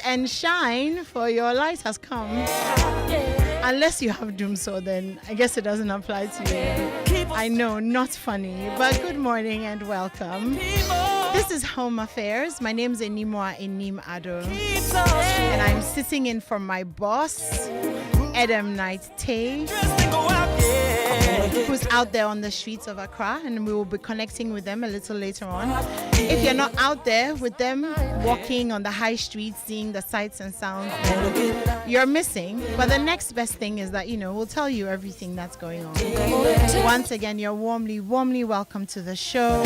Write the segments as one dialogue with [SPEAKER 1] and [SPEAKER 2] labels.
[SPEAKER 1] and shine, for your light has come. Unless you have doom, so then I guess it doesn't apply to you. I know, not funny, but good morning and welcome. This is Home Affairs. My name is Animwaa Anim-Addp, and I'm sitting in for my boss, Addp, who's out there on the streets of Accra, and we will be connecting with them a little later on. If you're not out there with them, walking on the high streets, seeing the sights and sounds, then you're missing. But the next best thing is that, we'll tell you everything that's going on. Once again, you're warmly welcome to the show.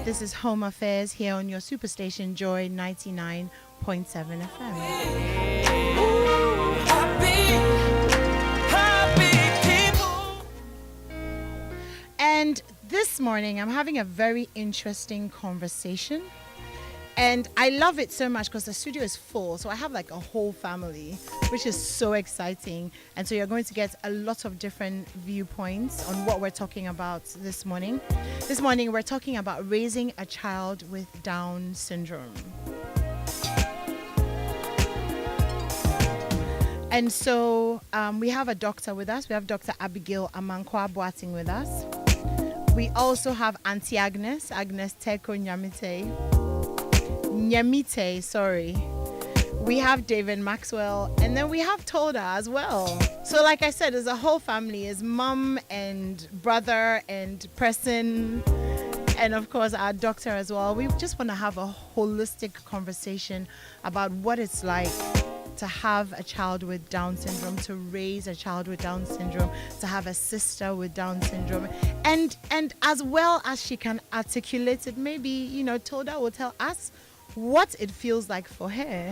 [SPEAKER 1] This is Home Affairs here on your superstation Joy 99.7 FM. And this morning, I'm having a very interesting conversation. And I love it so much because the studio is full. So I have like a whole family, which is so exciting. And so you're going to get a lot of different viewpoints on what we're talking about this morning. This morning, we're talking about raising a child with Down syndrome. And so we have a doctor with us. We have Dr. Abigail Amankwa Boating with us. We also have Auntie Agnes Teko Nyamite, sorry. We have David Maxwell, and then we have Tolda as well. So like I said, there's a whole family. It's mom and brother and person, and of course our doctor as well. We just want to have a holistic conversation about what it's like to have a child with Down syndrome, to raise a child with Down syndrome, to have a sister with Down syndrome, and as well as she can articulate it, maybe, Tolda will tell us what it feels like for her,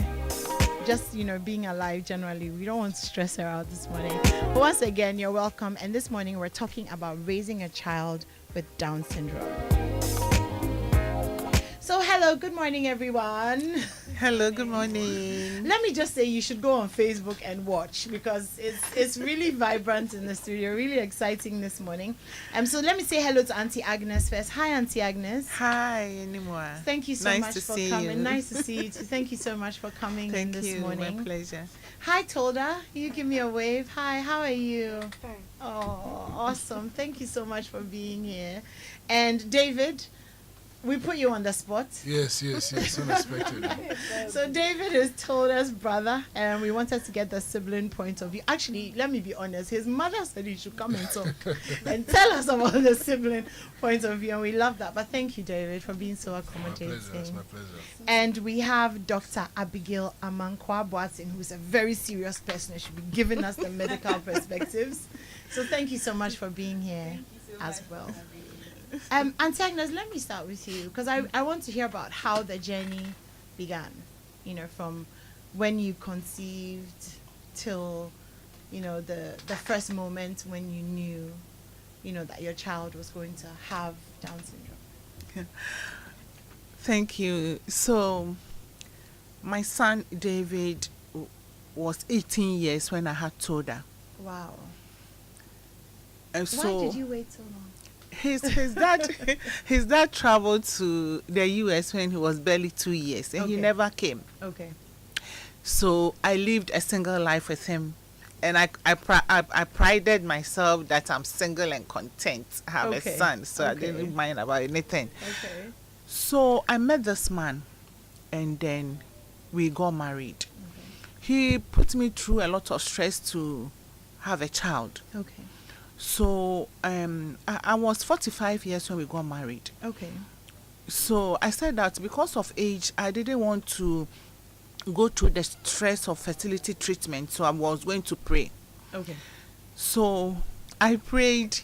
[SPEAKER 1] just, being alive generally. We don't want to stress her out this morning. But once again, you're welcome. And this morning, we're talking about raising a child with Down syndrome. So hello, good morning, everyone.
[SPEAKER 2] Hello, good morning.
[SPEAKER 1] Let me just say you should go on Facebook and watch, because it's really vibrant in the studio, really exciting this morning. So let me say hello to Auntie Agnes first. Hi, Auntie Agnes.
[SPEAKER 2] Hi, Animwaa.
[SPEAKER 1] Thank you so much for coming. Nice to see you too. Thank you so much for coming in this morning.
[SPEAKER 2] My pleasure.
[SPEAKER 1] Hi, Tolda. You give me a wave. Hi, how are you?
[SPEAKER 3] Fine.
[SPEAKER 1] Oh, awesome. Thank you so much for being here. And David, we put you on the spot.
[SPEAKER 4] Yes, unexpected.
[SPEAKER 1] So David is Tolda's brother, and we wanted to get the sibling point of view. Actually, let me be honest, his mother said he should come and talk and tell us about the sibling point of view, and we love that. But thank you, David, for being so accommodating.
[SPEAKER 4] It's my pleasure.
[SPEAKER 1] And we have Dr. Abigail Amankwa Boating, who's a very serious person and should be giving us the medical perspectives. So thank you so much for being here as well. Auntie Agnes, let me start with you, because I want to hear about how the journey began, from when you conceived till, the first moment when you knew, that your child was going to have Down syndrome.
[SPEAKER 2] Thank you. So, my son David was 18 years when I had Tolda.
[SPEAKER 1] Wow.
[SPEAKER 2] And so
[SPEAKER 1] why did you wait so long?
[SPEAKER 2] His dad traveled to the US when he was barely 2 years, and he never came.
[SPEAKER 1] Okay.
[SPEAKER 2] So I lived a single life with him, and I prided myself that I'm single and content. I have a son, so I didn't mind about anything.
[SPEAKER 1] Okay.
[SPEAKER 2] So I met this man, and then we got married.
[SPEAKER 1] Okay.
[SPEAKER 2] He put me through a lot of stress to have a child.
[SPEAKER 1] Okay.
[SPEAKER 2] So I was 45 years when we got married.
[SPEAKER 1] Okay.
[SPEAKER 2] So I said that because of age, I didn't want to go through the stress of fertility treatment, so I was going to pray.
[SPEAKER 1] Okay.
[SPEAKER 2] So I prayed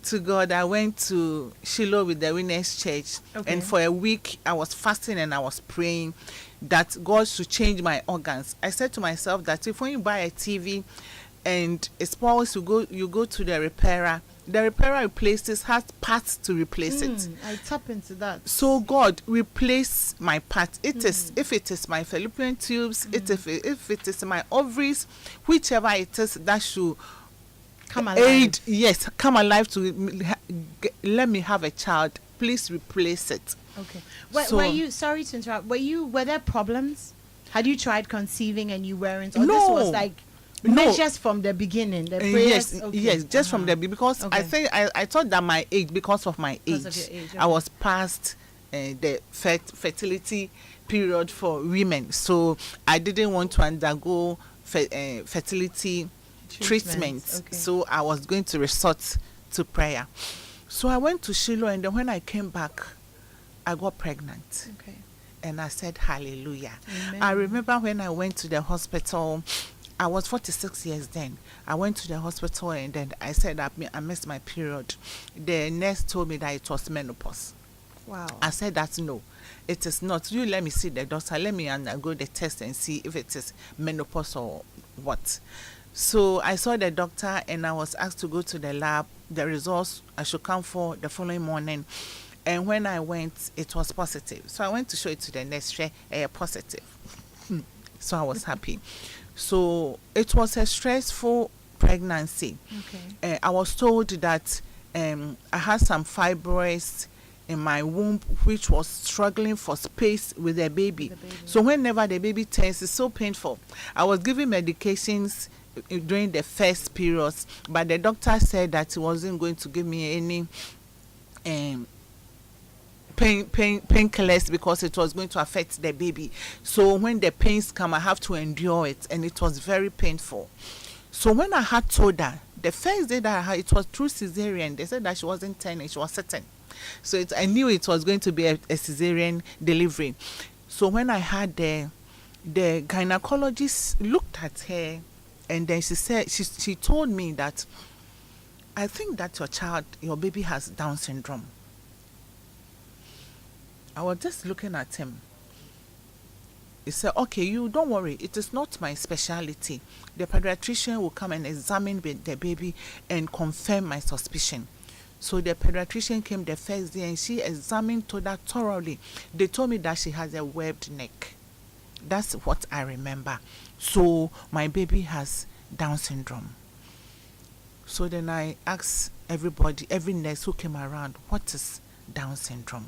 [SPEAKER 2] to God. I went to Shiloh with the Winners Church, and for a week I was fasting and I was praying that God should change my organs. I said to myself that if when you buy a TV and it spoils, you go to the repairer. The repairer replaces, has parts to replace it.
[SPEAKER 1] I tap into that.
[SPEAKER 2] So God, replace my parts. It is, if it is my fallopian tubes, if it is my ovaries, whichever it is, that should
[SPEAKER 1] come alive.
[SPEAKER 2] Come alive to let me have a child. Please replace it.
[SPEAKER 1] Okay. Were you, sorry to interrupt, were there problems? Had you tried conceiving and you weren't? Or
[SPEAKER 2] No.
[SPEAKER 1] this was like
[SPEAKER 2] No.
[SPEAKER 1] measures from the beginning? The prayers?
[SPEAKER 2] Yes,
[SPEAKER 1] Okay.
[SPEAKER 2] yes, just from the because I
[SPEAKER 1] Okay.
[SPEAKER 2] think I thought that my age, because of my
[SPEAKER 1] Because
[SPEAKER 2] age,
[SPEAKER 1] of your age,
[SPEAKER 2] I
[SPEAKER 1] okay.
[SPEAKER 2] was past the fertility period for women, so I didn't want to undergo fertility treatment.
[SPEAKER 1] Okay.
[SPEAKER 2] So I was going to resort to prayer. So I went to Shiloh, and then when I came back, I got pregnant.
[SPEAKER 1] Okay.
[SPEAKER 2] And I said, hallelujah.
[SPEAKER 1] Amen.
[SPEAKER 2] I remember when I went to the hospital, I was 46 years then. I went to the hospital, and then I said I missed my period. The nurse told me that it was menopause.
[SPEAKER 1] Wow.
[SPEAKER 2] I said that no, it is not. You let me see the doctor. Let me undergo the test and see if it is menopause or what. So I saw the doctor, and I was asked to go to the lab. The results I should come for the following morning. And when I went, it was positive. So I went to show it to the nurse, positive. So I was happy. So it was a stressful pregnancy.
[SPEAKER 1] Okay.
[SPEAKER 2] I was told that I had some fibroids in my womb, which was struggling for space with the baby. So whenever the baby turns, it's so painful. I was given medications during the first periods, but the doctor said that he wasn't going to give me any painkillers because it was going to affect the baby. So when the pains come, I have to endure it, and it was very painful. So when I had told her, the first day that I had, it was through cesarean. They said that she wasn't turning, she was sitting. So I knew it was going to be a cesarean delivery. So when I had the gynecologist looked at her, and then she said, she told me that, I think that your baby has Down syndrome. I was just looking at him. He said, okay, you don't worry. It is not my specialty. The pediatrician will come and examine the baby and confirm my suspicion. So the pediatrician came the first day, and she examined that thoroughly. They told me that she has a webbed neck. That's what I remember. So my baby has Down syndrome. So then I asked everybody, every nurse who came around, what is Down syndrome?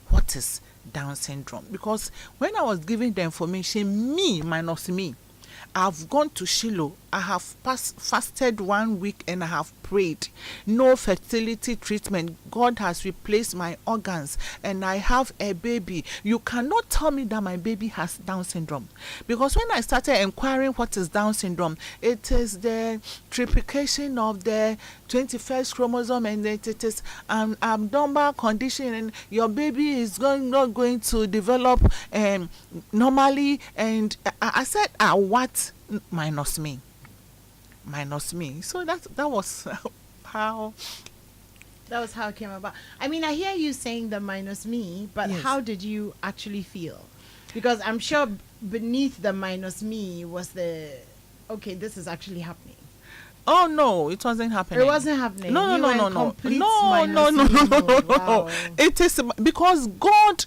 [SPEAKER 2] What is Down syndrome? Because when I was giving the information, me minus me, I've gone to Shiloh. I have fasted 1 week, and I have prayed. No fertility treatment. God has replaced my organs, and I have a baby. You cannot tell me that my baby has Down syndrome. Because when I started inquiring what is Down syndrome, it is the triplication of the 21st chromosome, and it is an abnormal condition, and your baby is not going to develop normally. And I said, what? Minus me. So that was how.
[SPEAKER 1] That was how it came about. I mean, I hear you saying the minus me, but
[SPEAKER 2] Yes.
[SPEAKER 1] how did you actually feel? Because I'm sure beneath the minus me was the, okay, this is actually happening.
[SPEAKER 2] Oh no, it wasn't happening.
[SPEAKER 1] It wasn't happening.
[SPEAKER 2] No.
[SPEAKER 1] You were in
[SPEAKER 2] No.
[SPEAKER 1] complete minus me mode. Wow.
[SPEAKER 2] It is because God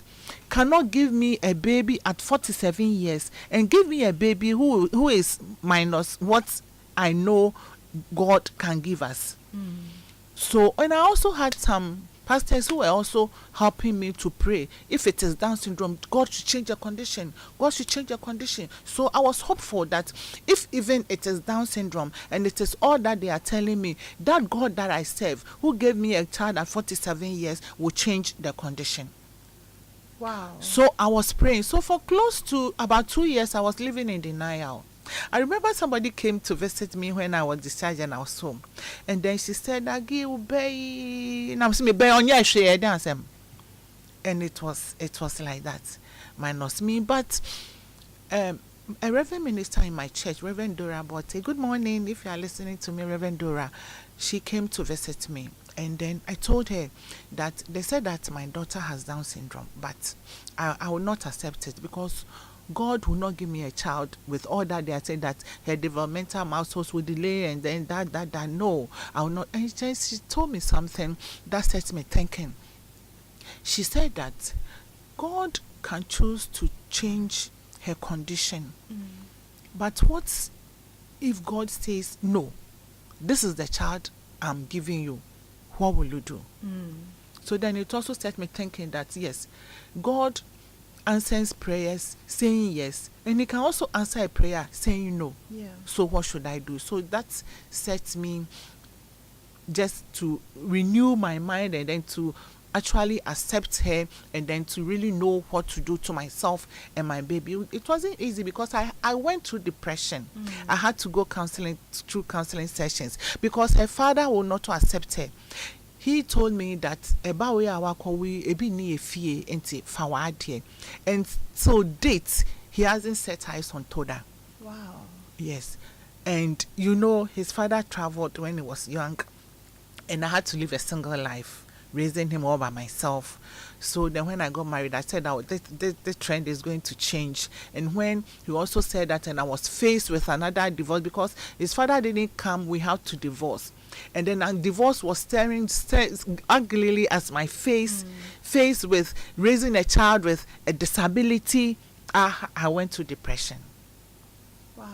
[SPEAKER 2] cannot give me a baby at 47 years and give me a baby who is minus what I know God can give us. So, and I also had some pastors who were also helping me to pray. If it is Down syndrome, God should change your condition. God should change your condition. So I was hopeful that if even it is Down syndrome and it is all that they are telling me, that God that I serve, who gave me a child at 47 years, will change the condition.
[SPEAKER 1] Wow.
[SPEAKER 2] So I was praying. So for close to about 2 years, I was living in denial. I remember somebody came to visit me when I was discharged and I was home. And then she said, Agi, obey. And I'm saying, and it was like that, minus me. But a Reverend minister in my church, Reverend Dora Bote, good morning, if you are listening to me, Reverend Dora, she came to visit me. And then I told her that they said that my daughter has Down syndrome, but I will not accept it because God will not give me a child with all that they are saying that her developmental milestones will delay and then that. No, I will not. And then she told me something that set me thinking. She said that God can choose to change her condition. But what if God says, no, this is the child I'm giving you? What will you do? So then it also set me thinking that, yes, God answers prayers saying yes, and he can also answer a prayer saying no.
[SPEAKER 1] Yeah.
[SPEAKER 2] So what should I do? So that sets me just to renew my mind, and then to actually accept her, and then to really know what to do to myself and my baby. It wasn't easy because I went through depression. I had to go through counseling sessions because her father will not accept her. He told me that ebawe awakowi ebi ni efie enti fawadie, and so date he hasn't set eyes on Toda.
[SPEAKER 1] Wow.
[SPEAKER 2] Yes, and you know his father traveled when he was young, and I had to live a single life, raising him all by myself. So then when I got married, I said that the trend is going to change. And when he also said that, and I was faced with another divorce because his father didn't come, we had to divorce. And then divorce was staring uglily at my face, faced with raising a child with a disability. I went to depression.
[SPEAKER 1] Wow.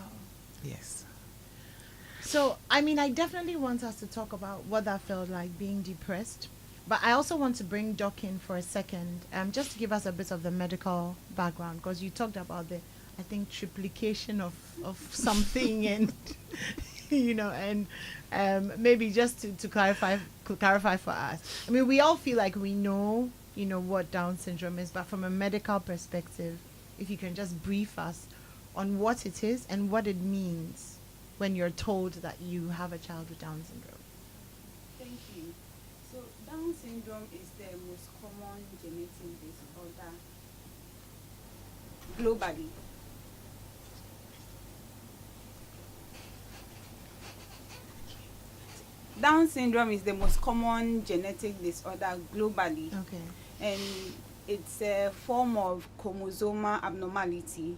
[SPEAKER 2] Yes.
[SPEAKER 1] So, I mean, I definitely want us to talk about what that felt like being depressed. But I also want to bring Doc in for a second, just to give us a bit of the medical background, because you talked about the, I think, triplication of something, and you know, and maybe just to clarify for us. I mean, we all feel like we know, you know, what Down syndrome is, but from a medical perspective, if you can just brief us on what it is and what it means when you're told that you have a child with Down syndrome.
[SPEAKER 3] Thank you. So Down syndrome is the most common genetic disorder globally. Down syndrome is the most common genetic disorder globally.
[SPEAKER 1] Okay.
[SPEAKER 3] And it's a form of chromosomal abnormality.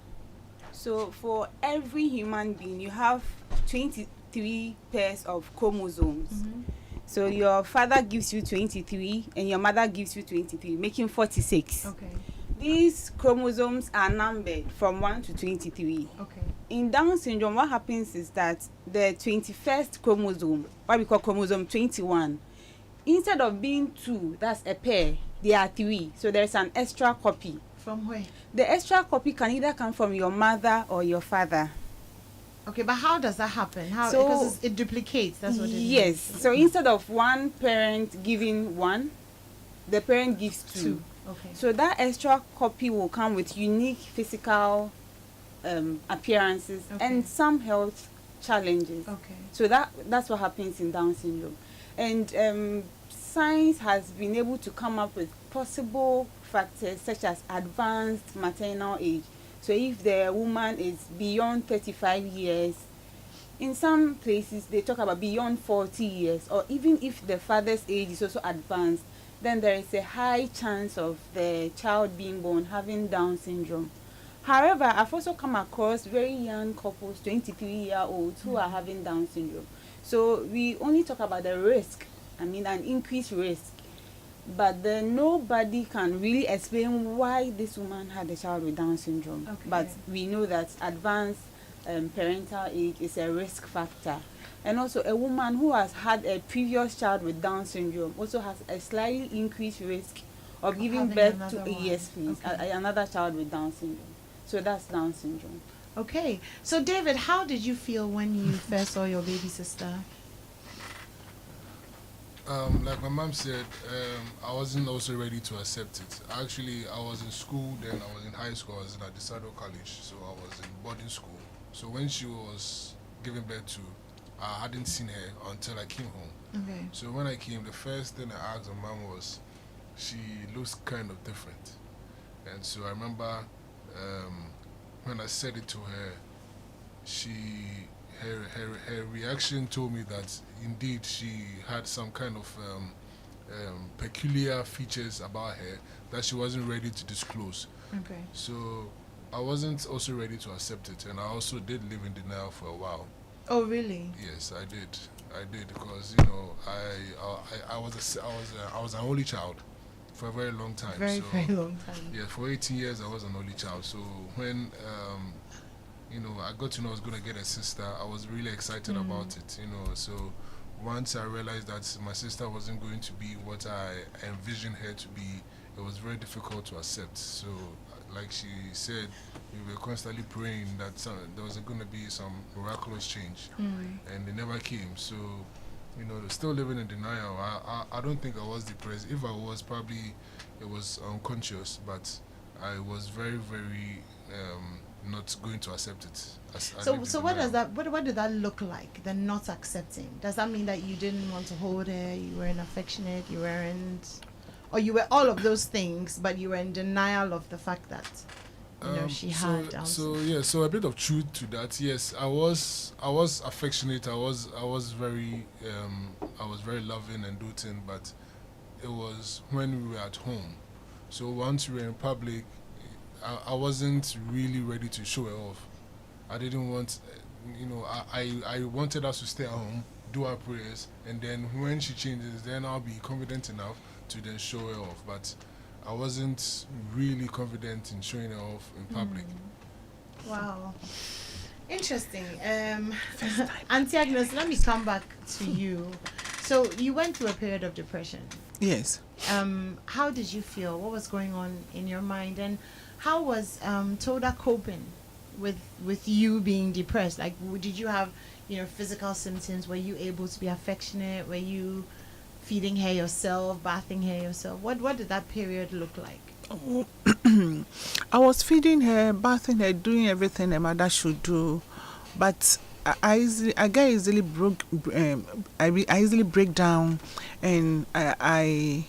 [SPEAKER 3] So for every human being, you have 23 pairs of chromosomes. So your father gives you 23 and your mother gives you 23, making 46.
[SPEAKER 1] Okay.
[SPEAKER 3] These chromosomes are numbered from 1 to 23.
[SPEAKER 1] Okay.
[SPEAKER 3] In Down syndrome, what happens is that the 21st chromosome, what we call chromosome 21, instead of being 2, that's a pair, they are 3. So there's an extra copy.
[SPEAKER 1] From where?
[SPEAKER 3] The extra copy can either come from your mother or your father.
[SPEAKER 1] Okay, but how does that happen? How?
[SPEAKER 3] So,
[SPEAKER 1] because it duplicates. That's what it
[SPEAKER 3] yes.
[SPEAKER 1] means.
[SPEAKER 3] So instead of one parent giving 1, the parent gives 2.
[SPEAKER 1] Okay.
[SPEAKER 3] So that extra copy will come with unique physical appearances and some health challenges.
[SPEAKER 1] Okay.
[SPEAKER 3] So that's what happens in Down syndrome. And science has been able to come up with possible factors such as advanced maternal age. So if the woman is beyond 35 years, in some places they talk about beyond 40 years, or even if the father's age is also advanced, then there is a high chance of the child being born having Down syndrome. However, I've also come across very young couples, 23-year-olds, who are having Down syndrome. So we only talk about the risk, an increased risk. But then nobody can really explain why this woman had a child with Down syndrome.
[SPEAKER 1] Okay.
[SPEAKER 3] But we know that advanced parental age is a risk factor. And also a woman who has had a previous child with Down syndrome also has a slightly increased risk of giving birth to another child with Down syndrome. So that's Down syndrome.
[SPEAKER 1] Okay. So David, how did you feel when you first saw your baby sister?
[SPEAKER 4] Like my mom said, I wasn't also ready to accept it. Actually, I was in school then. I was in high school. I was in Adisado College, so I was in boarding school. So when she was giving birth to, I hadn't seen her until I came home.
[SPEAKER 1] Okay.
[SPEAKER 4] So when I came, the first thing I asked my mom was, she looks kind of different. And so I remember when I said it to her, her reaction told me that indeed she had some kind of peculiar features about her that she wasn't ready to disclose.
[SPEAKER 1] Okay.
[SPEAKER 4] So I wasn't also ready to accept it, and I also did live in denial for a while.
[SPEAKER 1] Oh, really?
[SPEAKER 4] Yes, I did because I was an only child for a very long time.
[SPEAKER 1] Very long time.
[SPEAKER 4] Yeah, for 18 years I was an only child. So when I got to know I was going to get a sister, I was really excited about it. So once I realized that my sister wasn't going to be what I envisioned her to be, it was very difficult to accept. So like she said, we were constantly praying that there was going to be some miraculous change, and it never came. So, still living in denial. I don't think I was depressed. If I was, probably it was unconscious, but I was very, very not going to accept it.
[SPEAKER 1] So what does that? What did that look like? The not accepting. Does that mean that you didn't want to hold her? You weren't affectionate. You weren't, or you were all of those things, but you were in denial of the fact that she had Down syndrome.
[SPEAKER 4] So a bit of truth to that. Yes, I was affectionate. I was very loving and doting, but it was when we were at home. So once we were in public, I wasn't really ready to show her off. I didn't want, I wanted us to stay at home, do our prayers, and then when she changes, then I'll be confident enough to then show her off. But I wasn't really confident in showing her off in public.
[SPEAKER 1] Wow. Interesting. Auntie Agnes, let me come back to you. So you went through a period of depression.
[SPEAKER 2] Yes.
[SPEAKER 1] How did you feel? What was going on in your mind? And how was Toda coping with you being depressed? Like, did you have, physical symptoms? Were you able to be affectionate? Were you feeding her yourself, bathing her yourself? What did that period look like?
[SPEAKER 2] I was feeding her, bathing her, doing everything a mother should do, but I easily break down, and I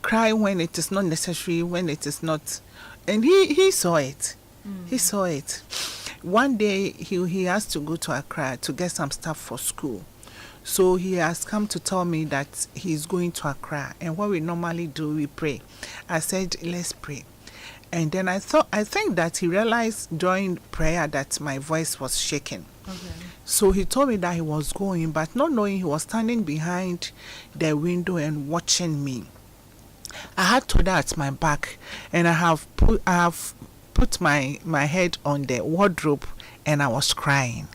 [SPEAKER 2] cry when it is not necessary, when it is not, and he saw it. He saw it. One day he has to go to Accra to get some stuff for school. So he has come to tell me that he's going to Accra, and what we normally do, we pray. I said, let's pray. And then I think that he realized during prayer that my voice was shaking.
[SPEAKER 1] Okay.
[SPEAKER 2] So he told me that he was going, but not knowing he was standing behind the window and watching me. I had Toda at my back, and I have put my head on the wardrobe, and I was crying.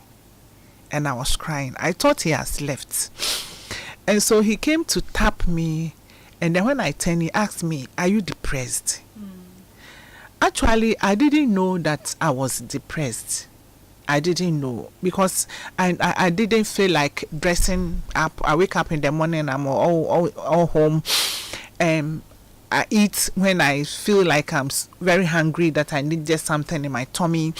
[SPEAKER 2] I thought he has left. And so he came to tap me, and then when I turned, he asked me, are you depressed? Actually, I didn't know that I was depressed. I didn't know, because I didn't feel like dressing up. I wake up in the morning, I'm all home. I eat when I feel like I'm very hungry, that I need just something in my tummy.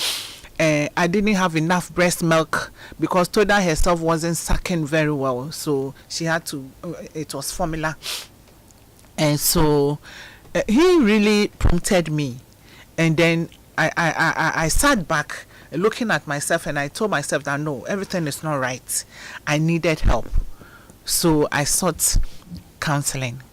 [SPEAKER 2] I didn't have enough breast milk because Toda herself wasn't sucking very well, so she had to, it was formula. And so he really prompted me. And then I sat back looking at myself, and I told myself that no, everything is not right. I needed help. So I sought counseling.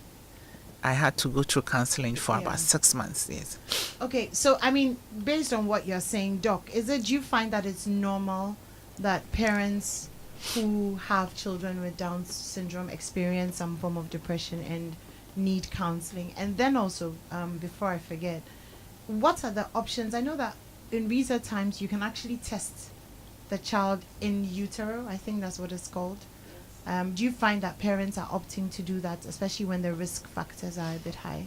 [SPEAKER 2] I had to go through counseling for about 6 months. Yes.
[SPEAKER 1] Okay, so I mean, based on what you're saying, Doc, do you find that it's normal that parents who have children with Down syndrome experience some form of depression and need counseling? And then also, before I forget, what are the options? I know that in recent times you can actually test the child in utero. I think that's what it's called. Do you find that parents are opting to do that, especially when the risk factors are a bit high?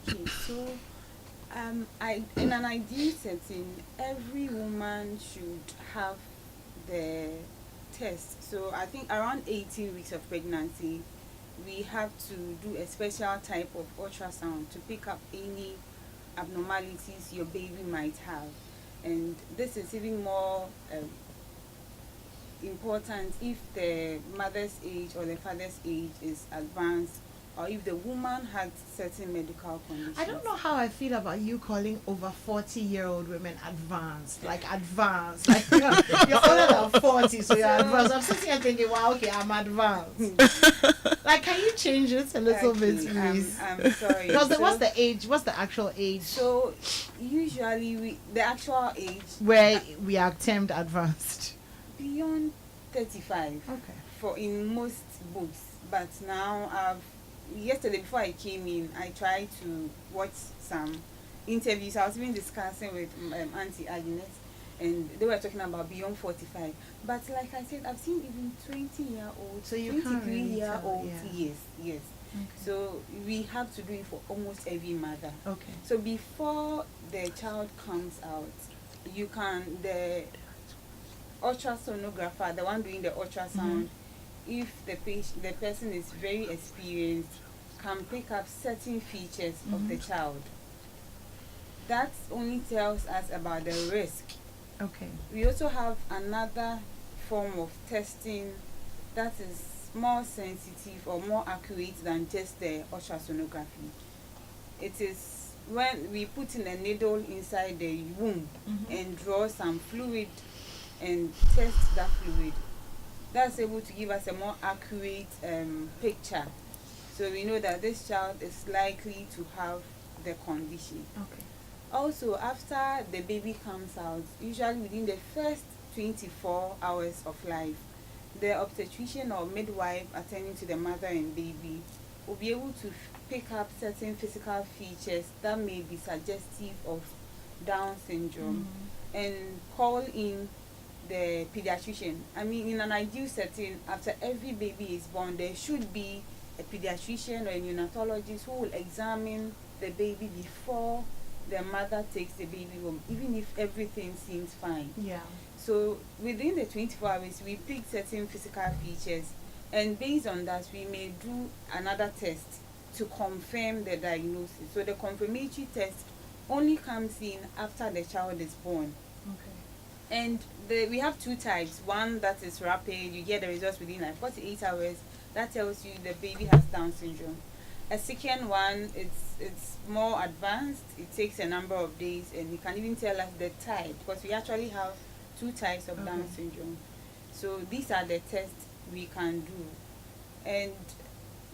[SPEAKER 3] Okay, so in an ideal setting, every woman should have the test. So I think around 18 weeks of pregnancy, we have to do a special type of ultrasound to pick up any abnormalities your baby might have. And this is even more important if the mother's age or the father's age is advanced, or if the woman had certain medical conditions.
[SPEAKER 1] I don't know how I feel about you calling over 40-year-old women advanced. Like advanced. Like you're older than 40, so you're advanced. I'm sitting here thinking, wow, okay, I'm advanced. Like, can you change it a little bit, please?
[SPEAKER 3] I'm sorry.
[SPEAKER 1] Because what's the age? What's the actual age?
[SPEAKER 3] So usually the actual age
[SPEAKER 1] where we are termed advanced.
[SPEAKER 3] Beyond 35.
[SPEAKER 1] Okay.
[SPEAKER 3] For in most books, but now yesterday before I came in, I tried to watch some interviews. I was even discussing with Auntie Agnes, and they were talking about beyond 45. But like I said, I've seen even 20-year-olds,
[SPEAKER 1] so you
[SPEAKER 3] 23-year-olds. Yes. So we have to do it for almost every mother.
[SPEAKER 1] Okay.
[SPEAKER 3] So before the child comes out, the ultrasonographer, the one doing the ultrasound, if the person is very experienced, can pick up certain features of the child. That only tells us about the risk.
[SPEAKER 1] Okay.
[SPEAKER 3] We also have another form of testing that is more sensitive or more accurate than just the ultrasonography. It is when we put in a needle inside the womb and draw some fluid and test that fluid. That's able to give us a more accurate picture. So we know that this child is likely to have the condition.
[SPEAKER 1] Okay.
[SPEAKER 3] Also, after the baby comes out, usually within the first 24 hours of life, the obstetrician or midwife attending to the mother and baby will be able to pick up certain physical features that may be suggestive of Down syndrome and call in the pediatrician. I mean, in an ideal setting, after every baby is born, there should be a pediatrician or a neonatologist who will examine the baby before the mother takes the baby home, even if everything seems fine.
[SPEAKER 1] Yeah.
[SPEAKER 3] So within the 24 hours, we pick certain physical features, and based on that, we may do another test to confirm the diagnosis. So the confirmatory test only comes in after the child is born.
[SPEAKER 1] Okay.
[SPEAKER 3] And we have two types. One that is rapid, you get the results within like 48 hours. That tells you the baby has Down syndrome. A second one, it's more advanced. It takes a number of days, and you can even tell us the type, because we actually have two types of Down syndrome. So these are the tests we can do. And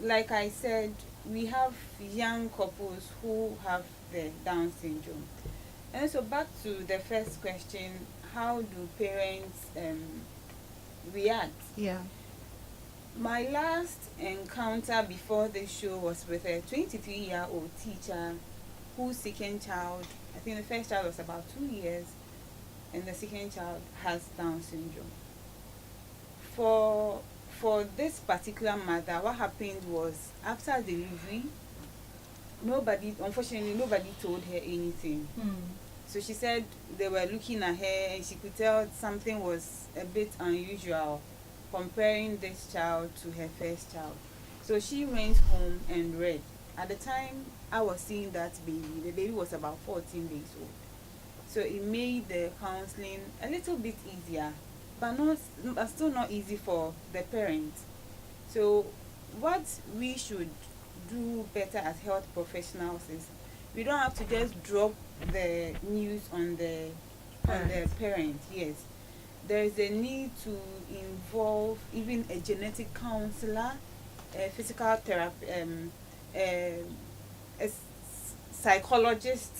[SPEAKER 3] like I said, we have young couples who have the Down syndrome. And so back to the first question, how do parents react?
[SPEAKER 1] Yeah.
[SPEAKER 3] My last encounter before this show was with a 23-year-old teacher whose second child, I think the first child was about 2 years, and the second child has Down syndrome. For this particular mother, what happened was, after delivery, unfortunately nobody told her anything. So she said they were looking at her and she could tell something was a bit unusual comparing this child to her first child. So she went home and read. At the time I was seeing that baby, the baby was about 14 days old. So it made the counseling a little bit easier, but still not easy for the parents. So what we should do better as health professionals is, we don't have to just drop the news on the parent. Yes, there is a need to involve even a genetic counselor, a physical therapy, a psychologist.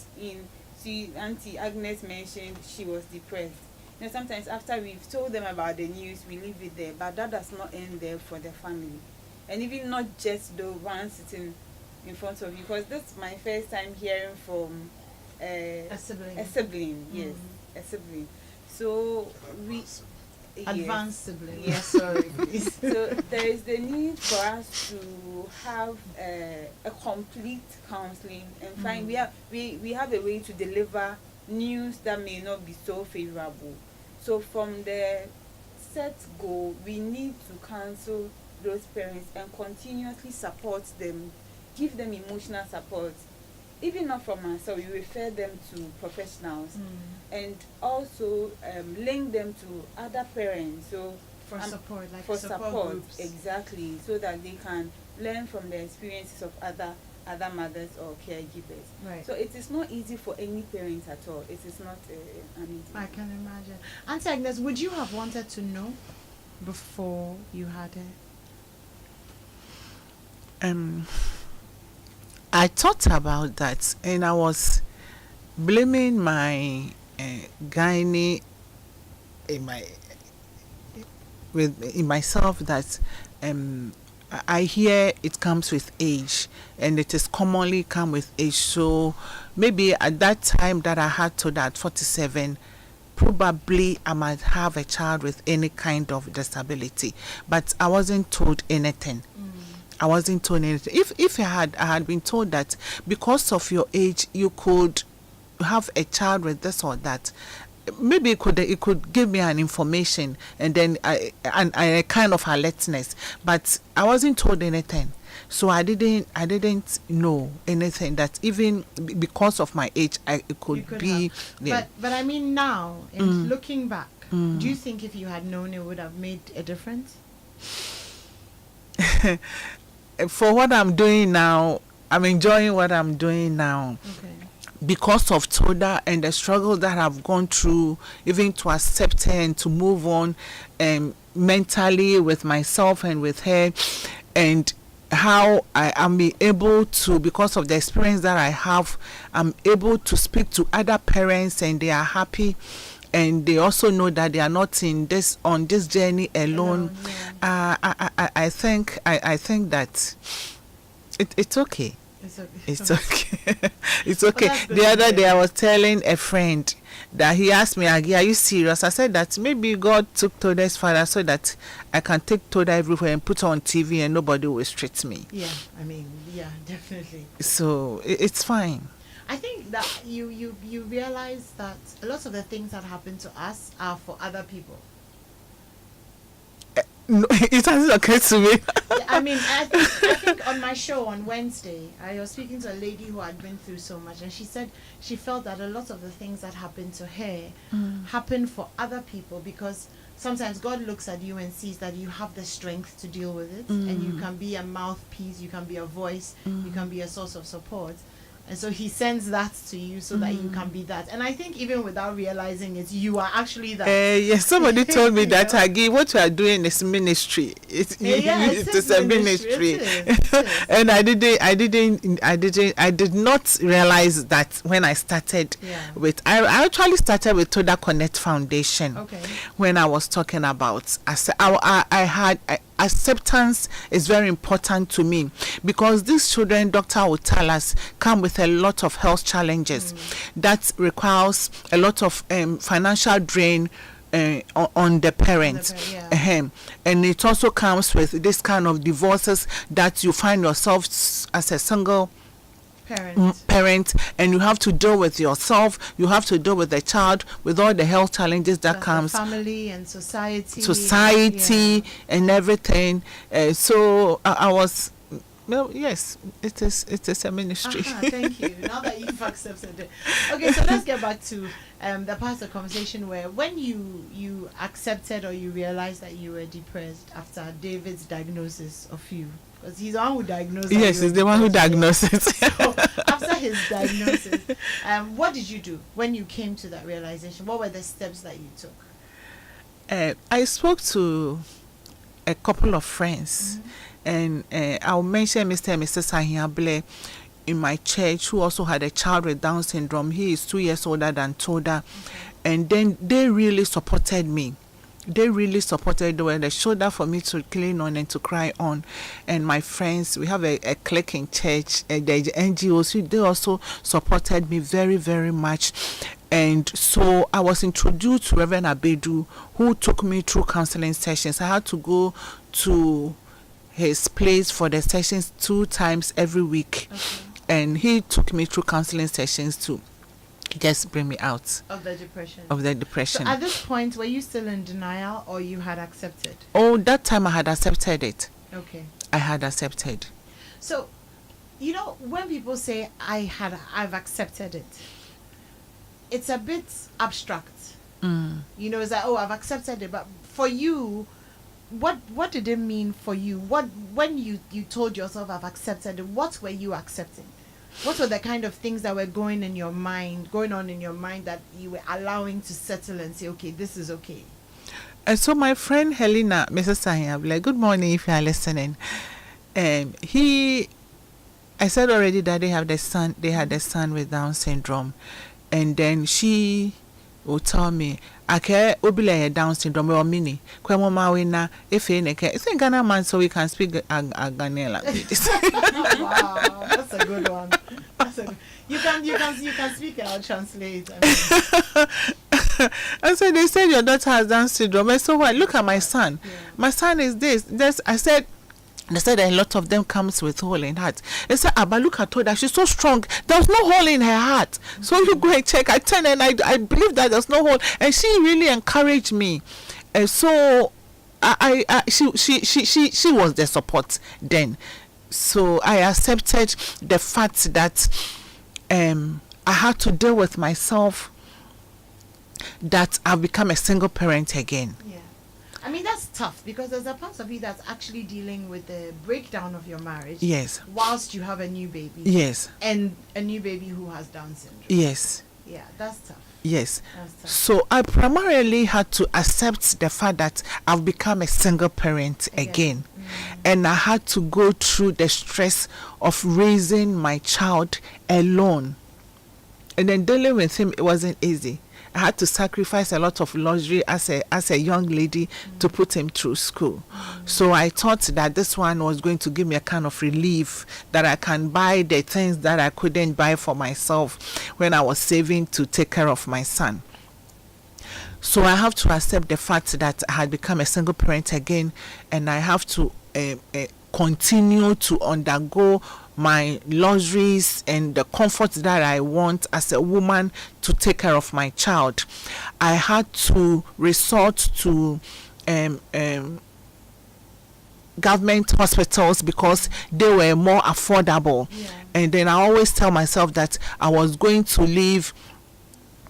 [SPEAKER 3] Auntie Agnes mentioned she was depressed. You know, sometimes after we've told them about the news, we leave it there, but that does not end there for the family. And even not just the one sitting in front of you, because this is my first time hearing from a sibling. Yes, a sibling. So
[SPEAKER 1] advanced sibling.
[SPEAKER 3] Yes,
[SPEAKER 1] sorry.
[SPEAKER 3] So there is the need for us to have a complete counseling and find we have a way to deliver news that may not be so favorable. So from the set goal, we need to counsel those parents and continuously support them, give them emotional support. Even not from us, so we refer them to professionals, and also link them to other parents. So
[SPEAKER 1] for support, like
[SPEAKER 3] for
[SPEAKER 1] support groups.
[SPEAKER 3] Exactly, so that they can learn from the experiences of other mothers or caregivers.
[SPEAKER 1] Right.
[SPEAKER 3] So it is not easy for any parents at all. It is not an easy.
[SPEAKER 1] I can imagine. Auntie Agnes, would you have wanted to know before you had it?
[SPEAKER 2] I thought about that, and I was blaming my gynae in myself that I hear it comes with age, and it is commonly come with age. So maybe at that time that I had to that 47, probably I might have a child with any kind of disability, but I wasn't told anything. I wasn't told anything. If I had been told that because of your age you could have a child with this or that, maybe it could give me an information, and then I kind of alertness. But I wasn't told anything, so I didn't know anything that even because of my age it could be. Yeah.
[SPEAKER 1] But I mean, now in looking back, do you think if you had known, it would have made a difference?
[SPEAKER 2] For what I'm doing now, I'm enjoying what I'm doing now.
[SPEAKER 1] Okay.
[SPEAKER 2] Because of Toda and the struggle that I've gone through, even to accept her and to move on mentally with myself and with her, and how I am able to, because of the experience that I have, I'm able to speak to other parents and they are happy, and they also know that they are not on this journey alone.
[SPEAKER 1] Yeah.
[SPEAKER 2] I think that it's okay.
[SPEAKER 1] It's
[SPEAKER 2] okay. It's okay.
[SPEAKER 1] Well,
[SPEAKER 2] the other day I was telling a friend that he asked me, "Agi, are you serious?" I said that maybe God took Toda's father so that I can take Toda everywhere and put her on TV and nobody will restrict me.
[SPEAKER 1] Yeah, I mean, yeah, definitely.
[SPEAKER 2] So it's fine.
[SPEAKER 1] I think that you realize that a lot of the things that happen to us are for other people.
[SPEAKER 2] No, it hasn't occurred to me.
[SPEAKER 1] Yeah, I mean, I think on my show on Wednesday, I was speaking to a lady who had been through so much, and she said she felt that a lot of the things that happened to her happened for other people, because sometimes God looks at you and sees that you have the strength to deal with it, and you can be a mouthpiece, you can be a voice, you can be a source of support. And so he sends that to you so that you can be that. And I think even without realizing it, you are actually that.
[SPEAKER 2] Yes, somebody told me that, Agi, what you are doing is ministry. It's a ministry.
[SPEAKER 1] It is.
[SPEAKER 2] And I did not realize that when I started with, I actually started with Toda Connect Foundation.
[SPEAKER 1] Okay.
[SPEAKER 2] When I was talking about, acceptance is very important to me, because these children, doctor will tell us, come with a lot of health challenges that requires a lot of financial drain on the parents. And it also comes with this kind of divorces that you find yourself as a single parent, and you have to deal with yourself, you have to deal with the child, with all the health challenges that comes,
[SPEAKER 1] family and
[SPEAKER 2] society and everything. So I was, well, yes, it is a ministry.
[SPEAKER 1] Thank you. Now that you've accepted it. Okay, so let's get back to the part of the conversation where when you accepted or you realized that you were depressed after David's diagnosis of you. Because he's the one who diagnosed.
[SPEAKER 2] Yes, he's the one who diagnosed it.
[SPEAKER 1] So after his diagnosis, what did you do when you came to that realization? What were the steps that you took?
[SPEAKER 2] I spoke to a couple of friends, and I'll mention Mr. and Mrs. Sahiable in my church, who also had a child with Down syndrome. He is 2 years older than Toda, and then they really supported me. They really supported. They were the shoulder for me to clean on and to cry on. And my friends, we have a clique in church, the NGOs, they also supported me very, very much. And so I was introduced to Reverend Abedu, who took me through counseling sessions. I had to go to his place for the sessions 2 times every week. And he took me through counseling sessions to just bring me out
[SPEAKER 1] of the depression.
[SPEAKER 2] So
[SPEAKER 1] at this point, were you still in denial, or you had accepted?
[SPEAKER 2] Oh, that time I had accepted it.
[SPEAKER 1] Okay.
[SPEAKER 2] I had accepted.
[SPEAKER 1] So, you know, when people say I've accepted it, it's a bit abstract. You know, it's like, oh, I've accepted it, but for you, what did it mean for you? When you told yourself I've accepted it, what were you accepting? What were the kind of things that were going on in your mind that you were allowing to settle and say, okay, this is okay?
[SPEAKER 2] And so my friend Helena, Mrs. Sahiable, good morning if you are listening. I said already that they had a son with Down syndrome, and then she would tell me, "Okay, obile Down syndrome or mini. Kwemo mawina if I think Ghana man, so we can speak Ghanaian language."
[SPEAKER 1] Wow, that's a good one. You can speak and I'll translate.
[SPEAKER 2] And so they said your daughter has Down syndrome. And so what? Look at my son. My son is this. I said, They said that a lot of them comes with hole in heart. They said, but look at her, that she's so strong. There's no hole in her heart. So you go and check. I turned and I believe that there's no hole. And she really encouraged me. And so she was the support then. So I accepted the fact that I had to deal with myself, that I've become a single parent again.
[SPEAKER 1] Yeah. I mean, that's tough because there's a part of you that's actually dealing with the breakdown of your marriage.
[SPEAKER 2] Yes.
[SPEAKER 1] Whilst you have a new baby.
[SPEAKER 2] Yes.
[SPEAKER 1] And a new baby who has Down syndrome.
[SPEAKER 2] Yes.
[SPEAKER 1] Yeah, that's tough.
[SPEAKER 2] Yes.
[SPEAKER 1] That's tough.
[SPEAKER 2] So I primarily had to accept the fact that I've become a single parent again. And I had to go through the stress of raising my child alone. And then dealing with him, it wasn't easy. I had to sacrifice a lot of luxury as a young lady to put him through school. So I thought that this one was going to give me a kind of relief, that I can buy the things that I couldn't buy for myself when I was saving to take care of my son. So I have to accept the fact that I had become a single parent again, and I have to continue to undergo my luxuries and the comfort that I want as a woman to take care of my child. I had to resort to government hospitals because they were more affordable. And then I always tell myself that I was going to live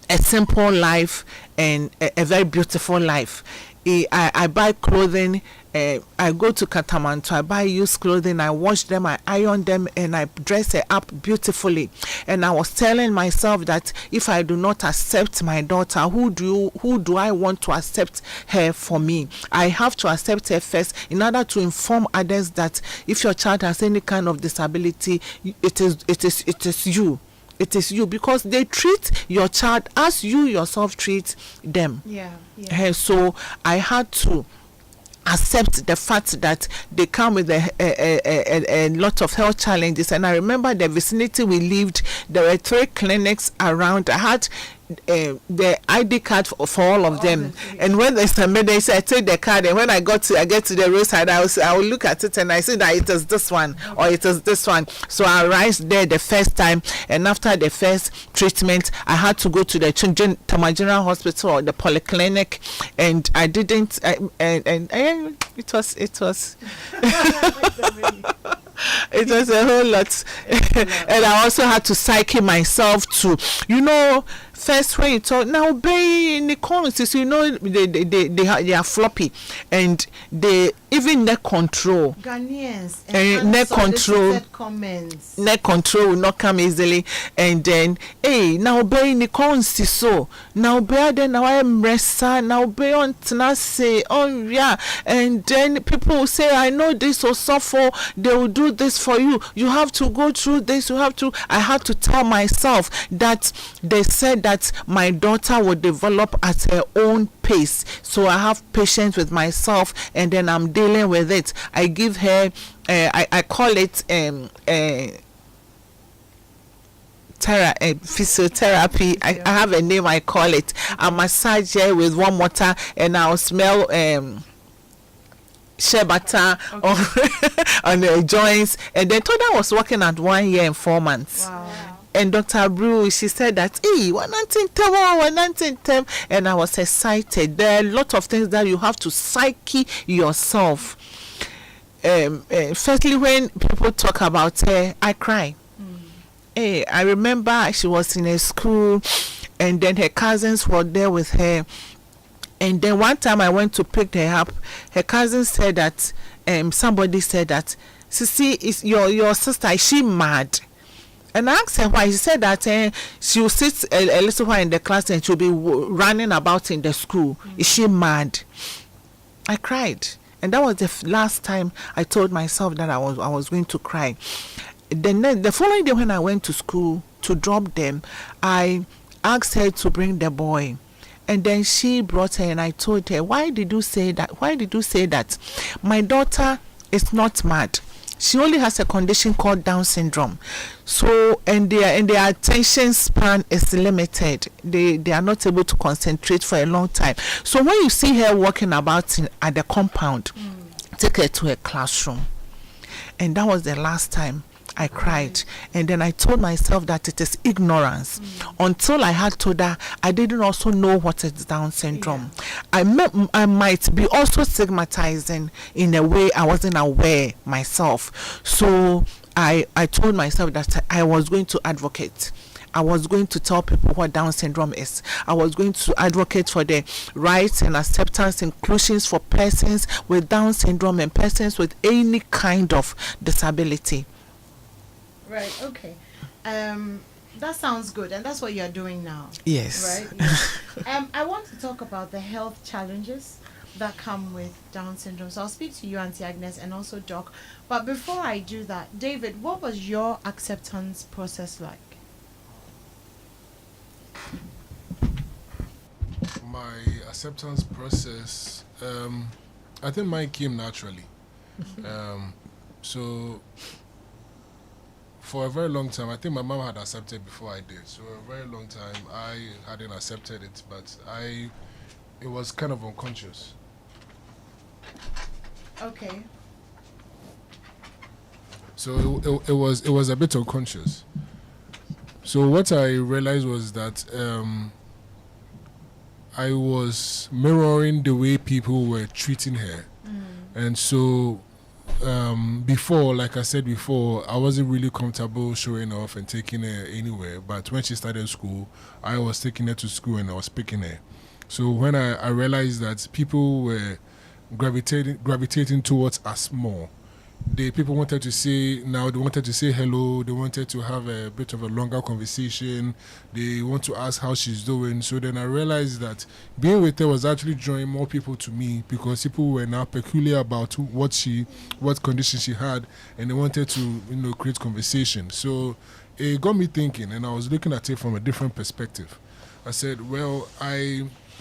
[SPEAKER 2] a simple life and a very beautiful life. I buy clothing. I go to Katamanto, I buy used clothing, I wash them, I iron them, and I dress it up beautifully. And I was telling myself that if I do not accept my daughter, who do I want to accept her for me? I have to accept her first in order to inform others that if your child has any kind of disability, it is you. It is you, because they treat your child as you yourself treat them. So I had to accept the fact that they come with a lot of health challenges. And I remember the vicinity we lived, there were 3 clinics around. I had the ID card for all of them. And when there's a medicine, I take the card, and when I get to the roadside, I will look at it and I see that it is this one or it is this one. So I arrived there the first time, and after the first treatment, I had to go to the Tama General Hospital or the polyclinic, and I didn't. It was it was a whole lot. And I also had to psyche myself to, first when you talk now, obey in the comments, they are floppy, and they even neck control.
[SPEAKER 1] Ghanaians
[SPEAKER 2] neck control will not come easily. And then now obey in the comments, so now obey then now I am resa now obey on say and then people will say, I know this or suffer, they will do this for you, you have to go through this, I had to tell myself that they said that my daughter will develop at her own pace, so I have patience with myself, and then I'm dealing with it. I give her I call it physiotherapy. I have a name, I call it. I massage her with warm water, and I'll smell shea butter on the joints. And then Toda was working at 1 year and 4 months.
[SPEAKER 1] Wow.
[SPEAKER 2] And Dr. Brew, she said that, and I was excited. There are a lot of things that you have to psyche yourself. Firstly, when people talk about her, I cry. I remember she was in a school, and then her cousins were there with her. And then one time I went to pick her up, her cousin said that, somebody said that, Sissy, is your sister, is she mad? And I asked her why. She said that she will sit a little while in the class and she'll be running about in the school. Is she mad? I cried. And that was the last time I told myself that I was going to cry. Then the following day when I went to school to drop them, I asked her to bring the boy. And then she brought her, and I told her, why did you say that? Why did you say that? My daughter is not mad. She only has a condition called Down syndrome. So, and their attention span is limited. They are not able to concentrate for a long time. So when you see her walking about at the compound, take her to a classroom. And that was the last time I cried. And then I told myself that it is ignorance. Until I had told her, I didn't also know what is Down syndrome. I might be also stigmatizing in a way I wasn't aware myself. So I told myself that I was going to advocate. I was going to tell people what Down syndrome is. I was going to advocate for the rights and acceptance inclusions for persons with Down syndrome and persons with any kind of disability.
[SPEAKER 1] Right, okay. That sounds good, and that's what you're doing now.
[SPEAKER 2] Yes.
[SPEAKER 1] Right? Yeah. I want to talk about the health challenges that come with Down syndrome. So I'll speak to you, Auntie Agnes, and also Doc. But before I do that, David, what was your acceptance process like?
[SPEAKER 4] My acceptance process, I think mine came naturally. So for a very long time, I think my mom had accepted before I did. So a very long time, I hadn't accepted it, but it was kind of unconscious.
[SPEAKER 1] Okay.
[SPEAKER 4] So it was a bit unconscious. So what I realized was that I was mirroring the way people were treating her, and so before, like I said before, I wasn't really comfortable showing off and taking her anywhere. But when she started school, I was taking her to school and I was picking her. So when I realized that people were gravitating towards us more, people wanted to say hello, they wanted to have a bit of a longer conversation, they want to ask how she's doing. So then I realized that being with her was actually drawing more people to me, because people were now peculiar about what condition she had, and they wanted to create conversation. So it got me thinking, and I was looking at it from a different perspective. I said, well,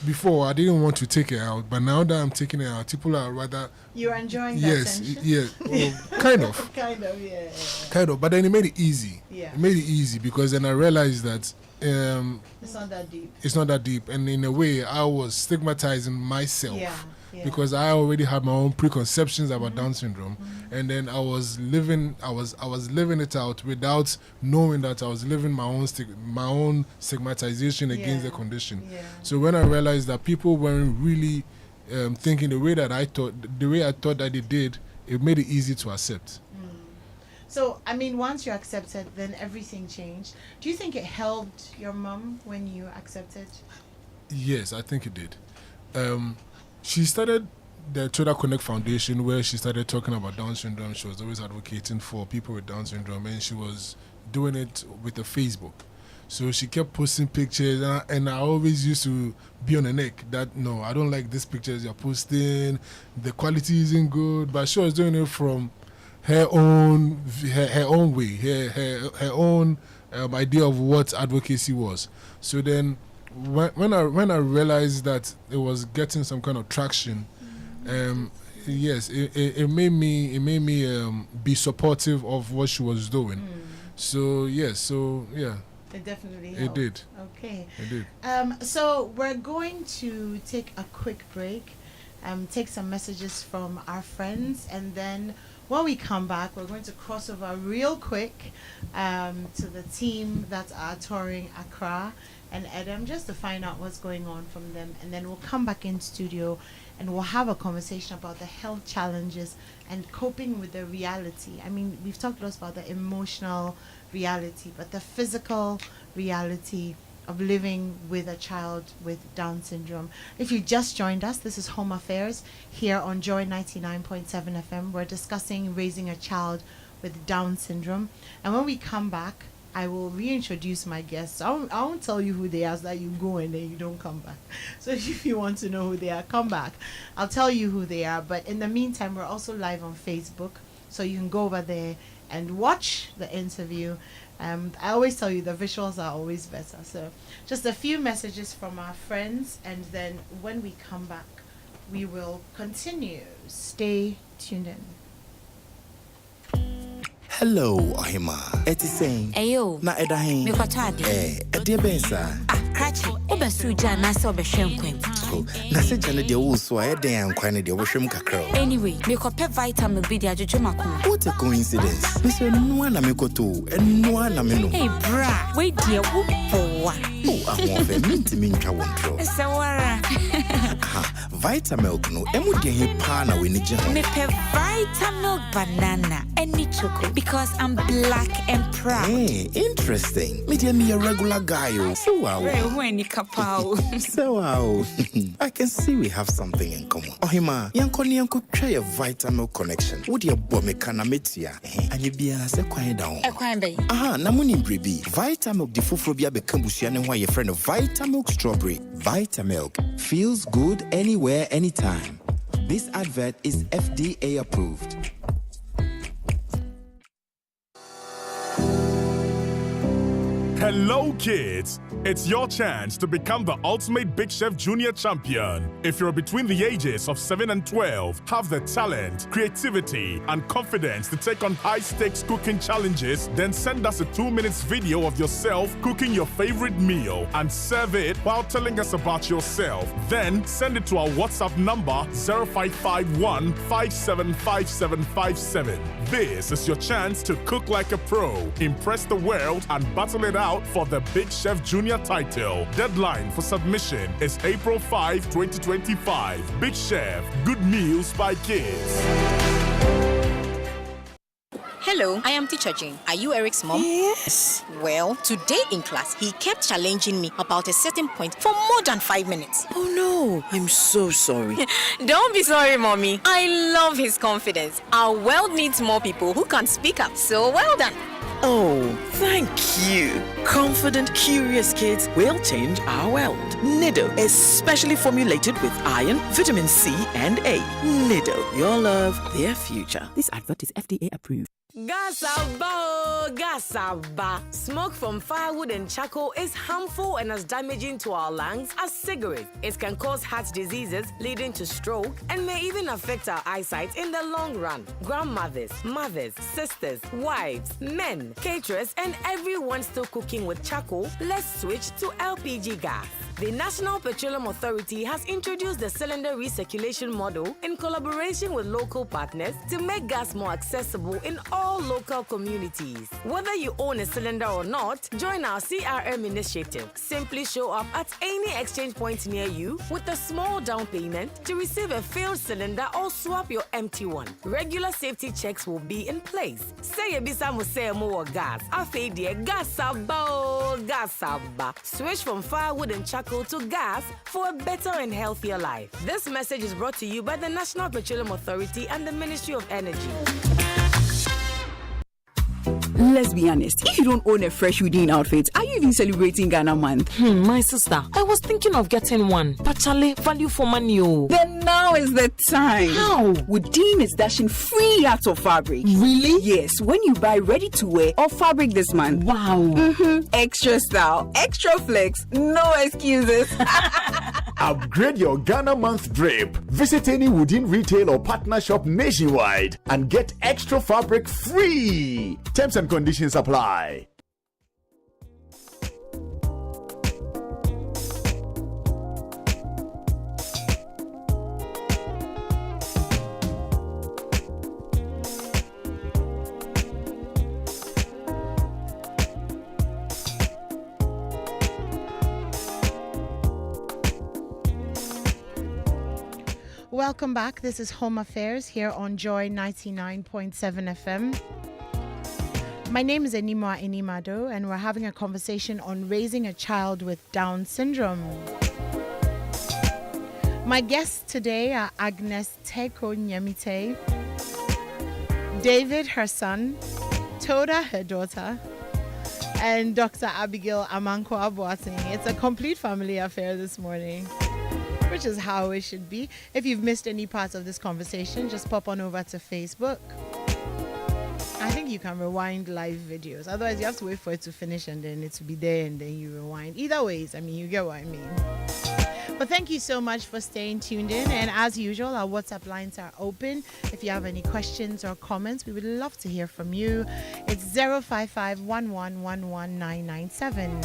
[SPEAKER 4] before I didn't want to take her out, but now that I'm taking her out, people are rather...
[SPEAKER 1] You're enjoying that attention?
[SPEAKER 4] Yes, well, kind of.
[SPEAKER 1] Kind of, yeah.
[SPEAKER 4] Kind of, but then it made it easy.
[SPEAKER 1] Yeah.
[SPEAKER 4] It made it easy because then I realized that...
[SPEAKER 1] it's not that deep.
[SPEAKER 4] It's not that deep, and in a way, I was stigmatizing myself.
[SPEAKER 1] Yeah.
[SPEAKER 4] Because I already had my own preconceptions about Down syndrome, and then I was living it out without knowing that I was living my own stigmatization against the condition.
[SPEAKER 1] Yeah.
[SPEAKER 4] So when I realized that people weren't really thinking the way I thought that they did, it made it easy to accept.
[SPEAKER 1] So, I mean, once you accepted, then everything changed. Do you think it helped your mom when you accepted?
[SPEAKER 4] Yes, I think it did. She started the Toda Connect Foundation, where she started talking about Down syndrome. She was always advocating for people with Down syndrome, and she was doing it with the Facebook. So she kept posting pictures, and I always used to be on the neck that, no, I don't like these pictures you're posting, the quality isn't good, but she was doing it from her own way, her own idea of what advocacy was. So then when I realized that it was getting some kind of traction, yes, it made me be supportive of what she was doing. So yes, yeah.
[SPEAKER 1] It definitely helped.
[SPEAKER 4] It did.
[SPEAKER 1] Okay.
[SPEAKER 4] It did.
[SPEAKER 1] So we're going to take a quick break, take some messages from our friends, and then when we come back, we're going to cross over real quick to the team that are touring Accra and Edem, just to find out what's going on from them, and then we'll come back in studio and we'll have a conversation about the health challenges and coping with the reality. I mean, we've talked a lot about the emotional reality, but the physical reality of living with a child with Down syndrome. If you just joined us, this is Home Affairs here on Joy 99.7 FM. We're discussing raising a child with Down syndrome, and when we come back, I will reintroduce my guests. I won't tell you who they are so that you go and then you don't come back. So if you want to know who they are, come back. I'll tell you who they are. But in the meantime, we're also live on Facebook, so you can go over there and watch the interview. I always tell you the visuals are always better. So just a few messages from our friends, and then when we come back, we will continue. Stay tuned in.
[SPEAKER 5] Hello, Ohima. Eti saying.
[SPEAKER 6] Ayo.
[SPEAKER 5] Na edahin.
[SPEAKER 6] Me kwatade.
[SPEAKER 5] Edie bensa.
[SPEAKER 6] Cry
[SPEAKER 5] Chachi, Obasuja, Naso Beshem.
[SPEAKER 6] Oh, Nasajana de also, I damn quite the washroom cacro.
[SPEAKER 5] Anyway, make up a vitamin be the Jujumako.
[SPEAKER 6] What a coincidence. Mr. Nuana Mikoto and Nuana Mino.
[SPEAKER 5] Hey, bra, wait, dear, whoop for one.
[SPEAKER 6] Oh, I want a mint minka won't throw. Vitamilk no, and would get him pana when it jam.
[SPEAKER 5] Me pe Vitamilk banana and me chocolate because I'm black and proud.
[SPEAKER 6] Hey, interesting. Me dear me a regular guy. So wow.
[SPEAKER 5] When you kapao.
[SPEAKER 6] So wow. I can see we have something in common. Ohima, Yankoni Yanko try a Vitamilk connection. Would your bomb kana metia? And you be as a quiet down.
[SPEAKER 5] A quiet bay.
[SPEAKER 6] Aha, Namuni Bribi. Vitamilk Difufrobia Becambusian and why your friend of Vitamilk Strawberry. Vitamilk feels good anywhere, anytime. This advert is FDA approved.
[SPEAKER 7] Hello, kids! It's your chance to become the ultimate Big Chef Junior champion. If you're between the ages of 7 and 12, have the talent, creativity, and confidence to take on high-stakes cooking challenges, then send us a 2-minute video of yourself cooking your favorite meal and serve it while telling us about yourself. Then send it to our WhatsApp number 0551 575757. This is your chance to cook like a pro, impress the world, and battle it out for the Big Chef Junior title. Deadline for submission is April 5, 2025. Big Chef, good meals by kids.
[SPEAKER 8] Hello, I am Teacher Jane. Are you Eric's mom?
[SPEAKER 9] Yes.
[SPEAKER 8] Well, today in class, he kept challenging me about a certain point for more than 5 minutes.
[SPEAKER 9] Oh no, I'm so sorry.
[SPEAKER 8] Don't be sorry, Mommy. I love his confidence. Our world needs more people who can speak up. So well done.
[SPEAKER 9] Oh, thank you. Confident, curious kids will change our world. Nido is specially formulated with iron, vitamin C, and A. Nido, your love, their future. This advert is FDA approved.
[SPEAKER 10] Gasaba. Smoke from firewood and charcoal is harmful and as damaging to our lungs as cigarettes. It can cause heart diseases leading to stroke and may even affect our eyesight in the long run. Grandmothers, mothers, sisters, wives, men, caterers, and everyone still cooking with charcoal, let's switch to LPG gas. The National Petroleum Authority has introduced the cylinder recirculation model in collaboration with local partners to make gas more accessible in all local communities. Whether you own a cylinder or not, join our CRM initiative. Simply show up at any exchange point near you with a small down payment to receive a filled cylinder or swap your empty one. Regular safety checks will be in place. Say ebisa musemo or gas. Afeidie gasaba. Switch from firewood and charcoal to gas for a better and healthier life. This message is brought to you by the National Petroleum Authority and the Ministry of Energy.
[SPEAKER 11] Let's be honest, if you don't own a fresh Udin outfit, are you even celebrating Ghana month?
[SPEAKER 12] My sister, I was thinking of getting one. But Charlie, value for money.
[SPEAKER 11] Then now is the time.
[SPEAKER 12] How?
[SPEAKER 11] Udin is dashing free out of fabric.
[SPEAKER 12] Really?
[SPEAKER 11] Yes, when you buy ready to wear or fabric this month.
[SPEAKER 12] Wow.
[SPEAKER 11] Extra style, extra flex, no excuses.
[SPEAKER 13] Upgrade your Ghana month drape. Visit any Woodin retail or partner shop nationwide and get extra fabric free. Terms and conditions apply.
[SPEAKER 1] Welcome back. This is Home Affairs here on Joy 99.7 FM. My name is Animwaa Anim-Addp, and we're having a conversation on raising a child with Down syndrome. My guests today are Agnes Teko Nyamite, David, her son, Toda, her daughter, and Dr. Abigail Amankwa Boateng. It's a complete family affair this morning, which is how it should be. If you've missed any parts of this conversation, just pop on over to Facebook. I think you can rewind live videos. Otherwise, you have to wait for it to finish and then it will be there and then you rewind. Either ways, I mean, you get what I mean. But thank you so much for staying tuned in. And as usual, our WhatsApp lines are open. If you have any questions or comments, we would love to hear from you. It's 055-1111-997.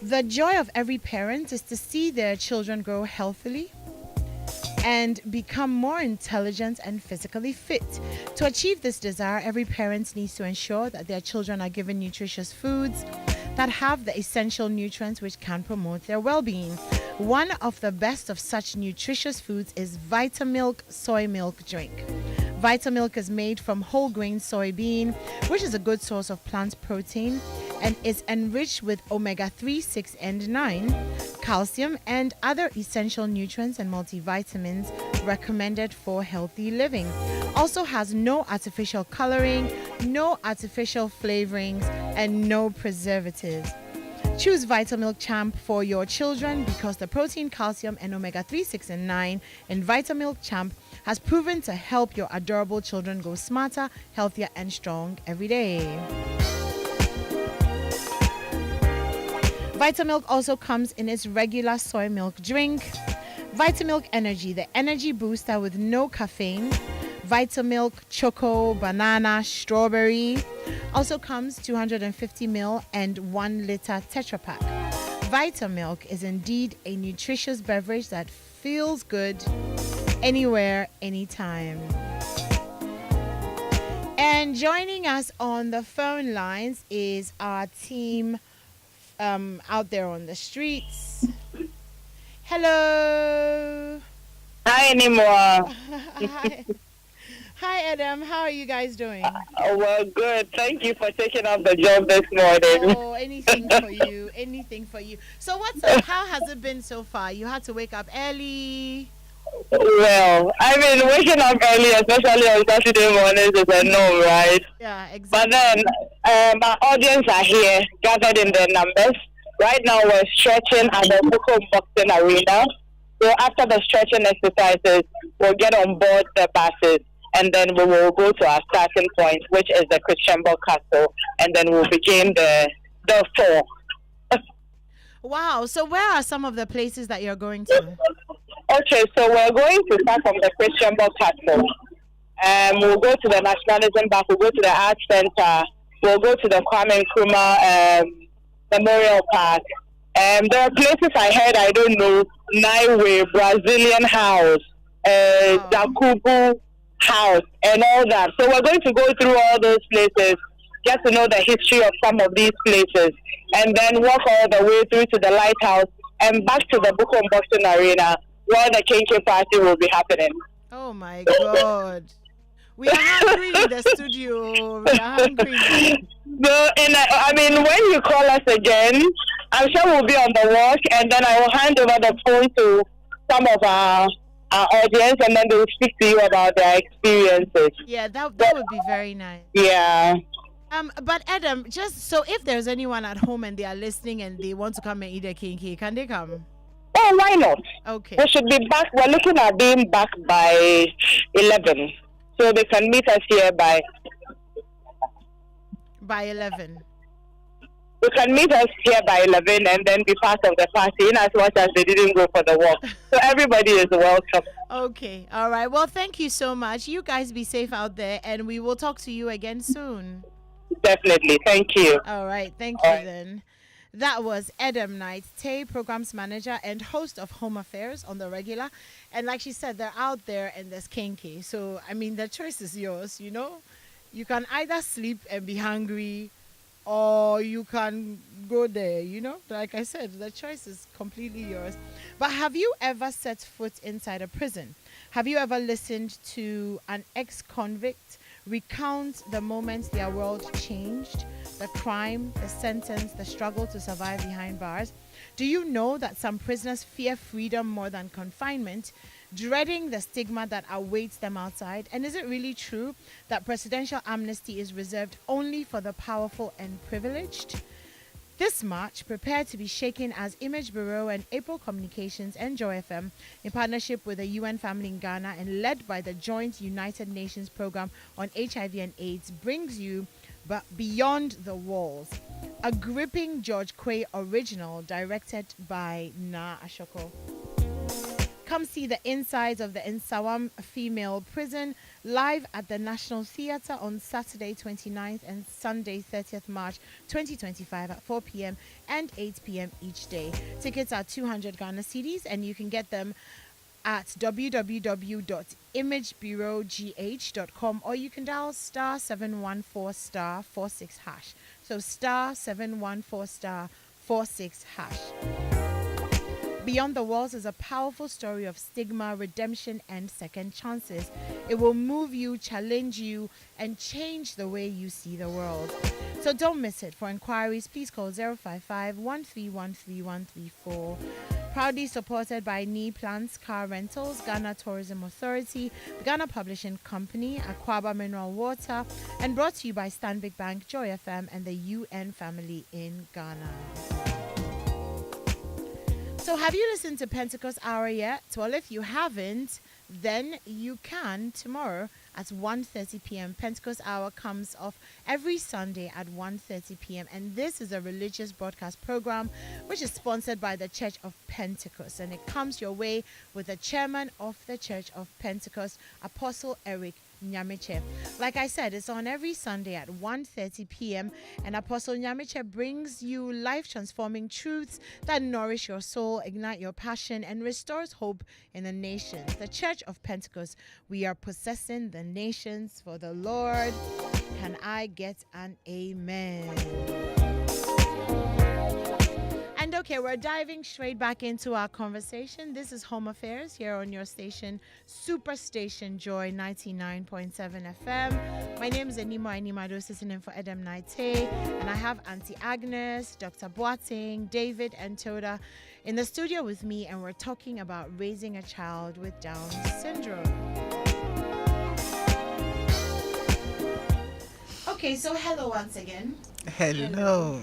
[SPEAKER 1] The joy of every parent is to see their children grow healthily and become more intelligent and physically fit. To achieve this desire, every parent needs to ensure that their children are given nutritious foods that have the essential nutrients which can promote their well-being. One of the best of such nutritious foods is Vitamilk soy milk drink. Vitamilk is made from whole grain soybean, which is a good source of plant protein and is enriched with omega-3, 6, and 9, calcium, and other essential nutrients and multivitamins recommended for healthy living. Also has no artificial coloring, no artificial flavorings, and no preservatives. Choose Vitamilk Champ for your children because the protein, calcium, and omega-3, 6, and 9 in Vitamilk Champ has proven to help your adorable children grow smarter, healthier, and strong every day. Vitamilk also comes in its regular soy milk drink. Vitamilk Energy, the energy booster with no caffeine. Vitamilk Choco, Banana, Strawberry. Also comes 250 ml and 1 liter Tetra Pak. Vitamilk is indeed a nutritious beverage that feels good anywhere, anytime. And joining us on the phone lines is our team out there on the streets. Hello.
[SPEAKER 14] Hi, Animwaa.
[SPEAKER 1] Hi, Adam. How are you guys doing?
[SPEAKER 14] Well, good. Thank you for taking up the job this morning.
[SPEAKER 1] Oh, anything for you. Anything for you. So what's up? How has it been so far? You had to wake up early.
[SPEAKER 14] Well, I mean, waking up early, especially on Saturday mornings, is a no, right?
[SPEAKER 1] Yeah, exactly.
[SPEAKER 14] But then, our audience are here, gathered in their numbers. Right now, we're stretching at the Bukom Boxing Arena. So after the stretching exercises, we'll get on board the buses, and then we will go to our starting point, which is the Christianborg Castle, and then we'll begin the tour.
[SPEAKER 1] Wow. So where are some of the places that you're going to?
[SPEAKER 14] Okay, so we're going to start from the Christianborg Castle. We'll go to the Nationalism Park, we'll go to the Arts Center, we'll go to the Kwame Nkrumah Memorial Park. There are places I heard, I don't know, Naiwe, Brazilian House, Dakubu House, and all that. So we're going to go through all those places, get to know the history of some of these places, and then walk all the way through to the lighthouse and back to the Bukom Boxing Arena, where the Kinky party will be happening.
[SPEAKER 1] Oh my God. We are hungry in the studio. We are hungry.
[SPEAKER 14] So, I mean, when you call us again, I'm sure we'll be on the walk, and then I will hand over the phone to some of our audience, and then they will speak to you about their experiences.
[SPEAKER 1] Yeah, that would be very nice.
[SPEAKER 14] Yeah.
[SPEAKER 1] But Adam, just so if there's anyone at home and they are listening and they want to come and eat a kinky, can they come?
[SPEAKER 14] Oh, why not?
[SPEAKER 1] Okay.
[SPEAKER 14] We should be back. We're looking at being back by 11. So they can meet us here by
[SPEAKER 1] 11.
[SPEAKER 14] You can meet us here by 11 and then be part of the party in as much as they didn't go for the walk. So everybody is welcome.
[SPEAKER 1] Okay. All right. Well, thank you so much. You guys be safe out there, and we will talk to you again soon.
[SPEAKER 14] Definitely. Thank you.
[SPEAKER 1] All right. Thank you then. That was Adam Knight, Tay, Programs Manager and host of Home Affairs on the regular. And like she said, they're out there and there's kinky. So, I mean, the choice is yours, you know. You can either sleep and be hungry, or you can go there, you know. Like I said, the choice is completely yours. But have you ever set foot inside a prison? Have you ever listened to an ex-convict recount the moments their world changed? The crime, the sentence, the struggle to survive behind bars? Do you know that some prisoners fear freedom more than confinement, dreading the stigma that awaits them outside? And is it really true that presidential amnesty is reserved only for the powerful and privileged? This March, prepare to be shaken as Image Bureau and April Communications and Joy FM, in partnership with the UN Family in Ghana and led by the Joint United Nations Program on HIV and AIDS, brings you But Beyond the Walls, a gripping George Quay original directed by Na Ashoko. Come see the insides of the Nsawam female prison live at the National Theatre on Saturday 29th and Sunday 30th March 2025 at 4 p.m. and 8 p.m. each day. Tickets are 200 Ghana cedis, and you can get them at www.imagebureaugh.com, or you can dial star 714 star 46 hash. So star 714 star 46 hash. Beyond the Walls is a powerful story of stigma, redemption, and second chances. It will move you, challenge you, and change the way you see the world. So don't miss it. For inquiries, please call 055-1313134. Proudly supported by Knee Plants Car Rentals, Ghana Tourism Authority, the Ghana Publishing Company, Aquaba Mineral Water, and brought to you by Stanbic Bank, Joy FM, and the UN family in Ghana. So have you listened to Pentecost Hour yet? Well, if you haven't, then you can tomorrow at 1:30 p.m. Pentecost Hour comes off every Sunday at 1:30 p.m. And this is a religious broadcast program which is sponsored by the Church of Pentecost. And it comes your way with the chairman of the Church of Pentecost, Apostle Eric Nyamiche. Like I said, it's on every Sunday at 1:30 p.m. and Apostle Nyamiche brings you life-transforming truths that nourish your soul, ignite your passion, and restores hope in the nations. The Church of Pentecost, we are possessing the nations for the Lord. Can I get an amen? And okay, we're diving straight back into our conversation. This is Home Affairs here on your station, Superstation Joy 99.7 FM. My name is Animwaa Anim-Addp, sitting in for Edem Naite, and I have Auntie Agnes, Dr. Boateng, David, and Toda in the studio with me, and we're talking about raising a child with Down syndrome. Okay, so hello once again.
[SPEAKER 2] Hello.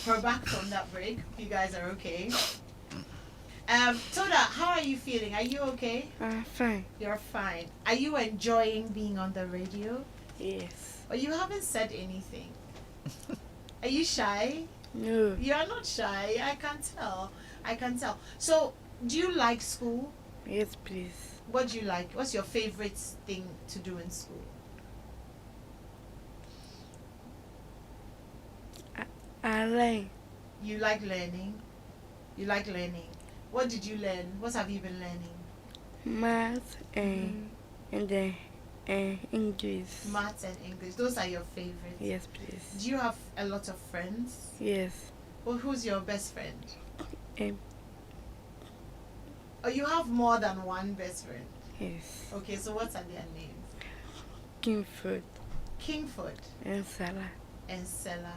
[SPEAKER 1] We're back from that break. You guys are okay. Toda, how are you feeling? Are you okay?
[SPEAKER 15] Fine.
[SPEAKER 1] You're fine. Are you enjoying being on the radio?
[SPEAKER 15] Yes.
[SPEAKER 1] But you haven't said anything. Are you shy?
[SPEAKER 15] No.
[SPEAKER 1] You're not shy. I can tell. I can tell. So, do you like school?
[SPEAKER 15] Yes, please.
[SPEAKER 1] What do you like? What's your favorite thing to do in school?
[SPEAKER 15] I learn.
[SPEAKER 1] You like learning? You like learning. What did you learn? What have you been learning?
[SPEAKER 15] Math and then English.
[SPEAKER 1] Maths and English. Those are your favorites?
[SPEAKER 15] Yes, please.
[SPEAKER 1] Do you have a lot of friends?
[SPEAKER 15] Yes.
[SPEAKER 1] Well, who's your best friend?
[SPEAKER 15] Um,
[SPEAKER 1] Oh, you have more than one best friend?
[SPEAKER 15] Yes.
[SPEAKER 1] Okay, so what are their names?
[SPEAKER 15] Kingford.
[SPEAKER 1] Kingford?
[SPEAKER 15] And Salah.
[SPEAKER 1] And Sella.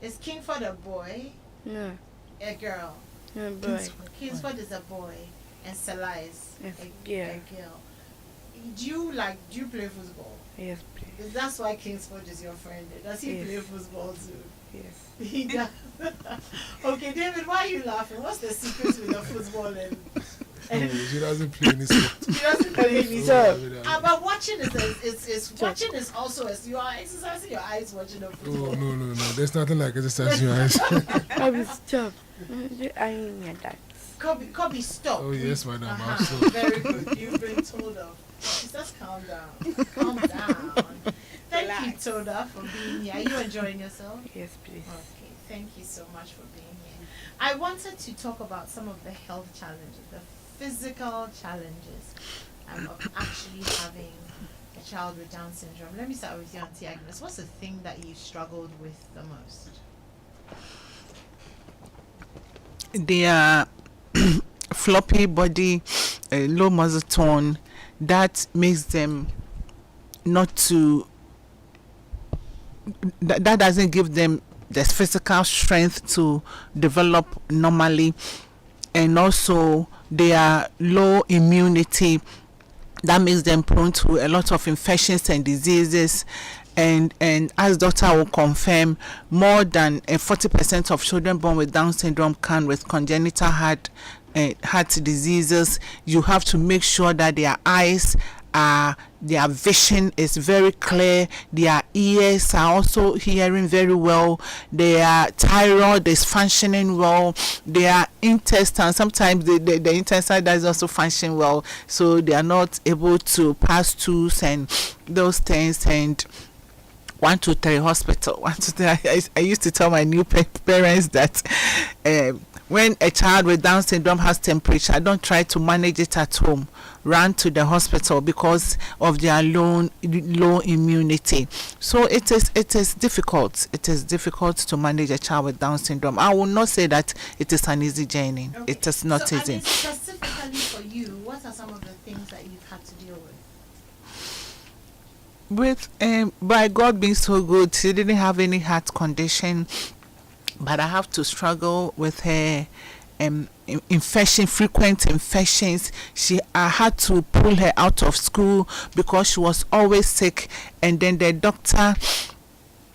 [SPEAKER 1] Is Kingford a boy?
[SPEAKER 15] No.
[SPEAKER 1] A girl?
[SPEAKER 15] No, boy.
[SPEAKER 1] Kingsford is a boy and Sella is a girl. Do you play football?
[SPEAKER 15] Yes, please.
[SPEAKER 1] That's why Kingsford is your friend. Does he play football too?
[SPEAKER 15] Yes.
[SPEAKER 1] He does. Okay, David, why are you laughing? What's the secret with the football and
[SPEAKER 4] she doesn't play any sport.
[SPEAKER 1] She doesn't play any sport. But watching is also as you are exercising your eyes watching the football.
[SPEAKER 4] Oh no. There's nothing like exercising your eyes.
[SPEAKER 15] Kobe, stop. I need that.
[SPEAKER 1] Kobe, stop.
[SPEAKER 4] Oh yes, madam.
[SPEAKER 1] Very good. You've been told off. Just calm down. Calm down. Thank you, Toda, for being here. Are you enjoying yourself?
[SPEAKER 15] Yes, please.
[SPEAKER 1] Okay, thank you so much for being here. I wanted to talk about some of the health challenges, the physical challenges of actually having a child with Down syndrome. Let me start with you, Auntie Agnes. What's the thing that you struggled with the most?
[SPEAKER 2] Their floppy body, low muscle tone, that makes them that doesn't give them the physical strength to develop normally, and also their low immunity that makes them prone to a lot of infections and diseases. And as doctor will confirm, more than 40% of children born with Down syndrome come with congenital heart diseases. You have to make sure that their eyes their vision is very clear, their ears are also hearing very well, their thyroid is functioning well, their intestine, sometimes the intestine does also function well, so they are not able to pass stools and those things. And 1, 2, 3 hospital. 1, 2, 3. I used to tell my new parents that when a child with Down syndrome has temperature, don't try to manage it at home. Run to the hospital because of their low immunity. So it is difficult. It is difficult to manage a child with Down syndrome. I will not say that it is an easy journey. Okay. It is not easy.
[SPEAKER 1] And specifically for you, what are some of the things that you've had to deal with?
[SPEAKER 2] By God being so good, she didn't have any heart condition, but I have to struggle with her frequent infections. I had to pull her out of school because she was always sick, and then the doctor